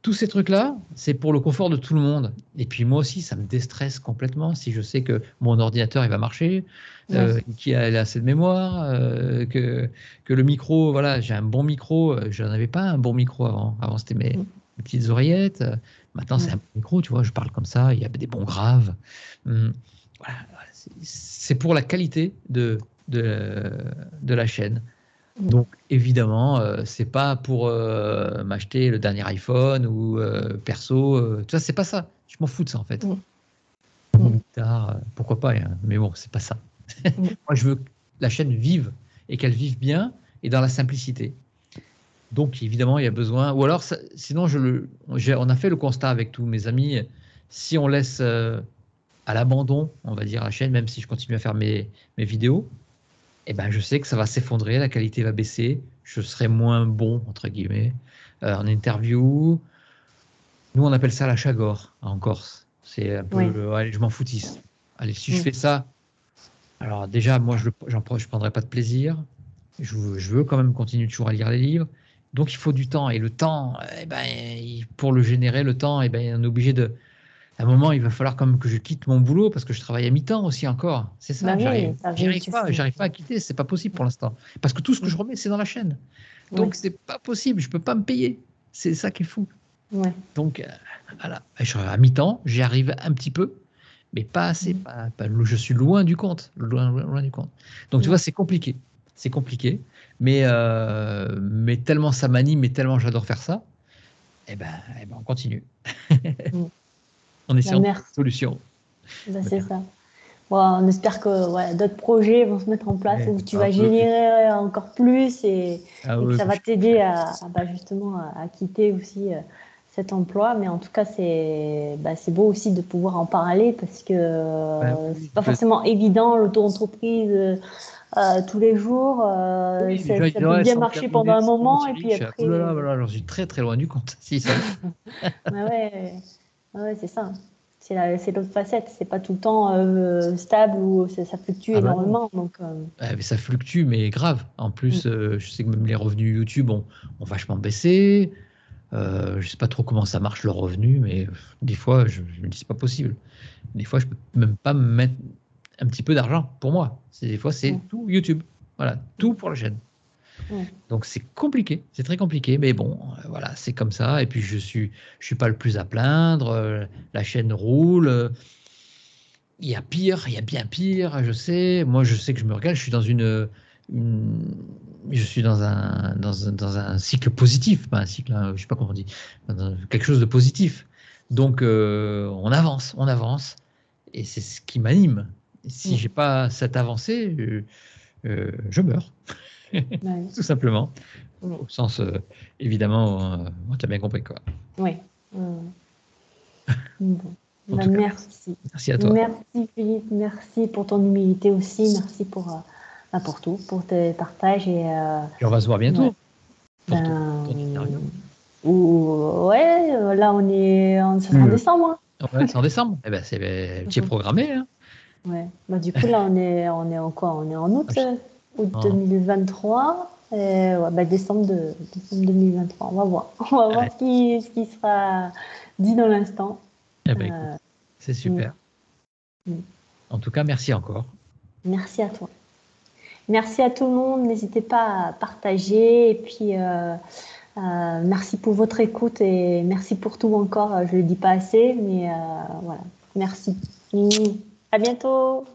Tous ces trucs-là, c'est pour le confort de tout le monde. Et puis moi aussi, ça me déstresse complètement si je sais que mon ordinateur il va marcher, qu'il a assez de mémoire, que le micro, voilà, j'ai un bon micro. Je n'avais pas un bon micro avant. Avant, c'était mes petites oreillettes. Maintenant, c'est un bon micro, tu vois, je parle comme ça, il y a des bons graves. Voilà, c'est pour la qualité de la chaîne. Donc évidemment, c'est pas pour m'acheter le dernier iPhone ou perso. Tu vois, c'est pas ça. Je m'en fous de ça en fait. Une guitare, pourquoi pas, hein, mais bon, c'est pas ça. Moi, je veux que la chaîne vive et qu'elle vive bien et dans la simplicité. Donc évidemment, il y a besoin. Ou alors, sinon, on a fait le constat avec tous mes amis. Si on laisse à l'abandon, on va dire, la chaîne, même si je continue à faire mes vidéos, eh ben, je sais que ça va s'effondrer, la qualité va baisser, je serai moins bon, entre guillemets, en interview. Nous, on appelle ça la chagore, en Corse. C'est un peu, allez, je m'en foutisse. Allez, si je fais ça, alors déjà, moi, je prendrai pas de plaisir. Je veux quand même continuer toujours à lire les livres. Donc, il faut du temps. Et le temps, eh ben, pour le générer, le temps, eh ben, on est obligé de... À un moment, il va falloir quand même que je quitte mon boulot parce que je travaille à mi-temps aussi encore. C'est ça, j'arrive pas à quitter, c'est pas possible pour l'instant. Parce que tout ce que je remets, c'est dans la chaîne. Donc, c'est pas possible, je peux pas me payer. C'est ça qui est fou. Donc, voilà, à mi-temps, j'y arrive un petit peu, mais pas assez. Je suis loin du compte. Loin du compte. Donc, tu vois, c'est compliqué. C'est compliqué. Mais tellement ça m'anime et tellement j'adore faire ça, eh ben, on continue. En essayant de solutions. C'est ça. Bon, on espère que d'autres projets vont se mettre en place où tu vas générer encore plus et que ça va t'aider justement à quitter aussi cet emploi. Mais en tout cas, c'est beau aussi de pouvoir en parler parce que c'est pas forcément évident l'auto-entreprise tous les jours. Ça peut bien marcher pendant un moment et puis après. J'en suis très très loin du compte. Si, ça... ouais, c'est ça. c'est l'autre facette. C'est pas tout le temps stable ou ça fluctue Ah bah non. énormément. Donc, Mais ça fluctue, mais grave. En plus, je sais que même les revenus YouTube ont vachement baissé. Je sais pas trop comment ça marche le revenu, mais des fois, je me dis c'est pas possible. Des fois, je peux même pas me mettre un petit peu d'argent pour moi. Des fois, c'est tout YouTube. Voilà, tout pour la chaîne. Donc c'est compliqué, c'est très compliqué, mais bon, voilà, c'est comme ça. Et puis je suis pas le plus à plaindre. La chaîne roule. Il y a pire, il y a bien pire, je sais. Moi, je sais que je me regarde. Je suis dans je suis dans un cycle positif, pas un cycle, hein, je sais pas comment on dit, quelque chose de positif. Donc on avance, et c'est ce qui m'anime. Et si j'ai pas cette avancée, je meurs, tout simplement. Au sens, évidemment, tu as bien compris, quoi. Oui. Bon. En tout cas, Merci. merci à toi. Merci Philippe, merci pour ton humilité aussi, merci pour tout, pour tes partages. Et on va se voir bientôt pour ben, ton interview. Ouais, là on est en décembre. Ouais, c'est en décembre. Eh ben, tu es programmé. Hein. Ouais. Bah, du coup, là on est en quoi? On est en août, août 2023. Et, décembre 2023. On va voir. On va voir ce qui sera dit dans l'instant. Eh ben, écoute, c'est super. En tout cas, merci encore. Merci à toi. Merci à tout le monde. N'hésitez pas à partager. Et puis, merci pour votre écoute et merci pour tout encore. Je ne le dis pas assez, mais voilà. Merci. À bientôt.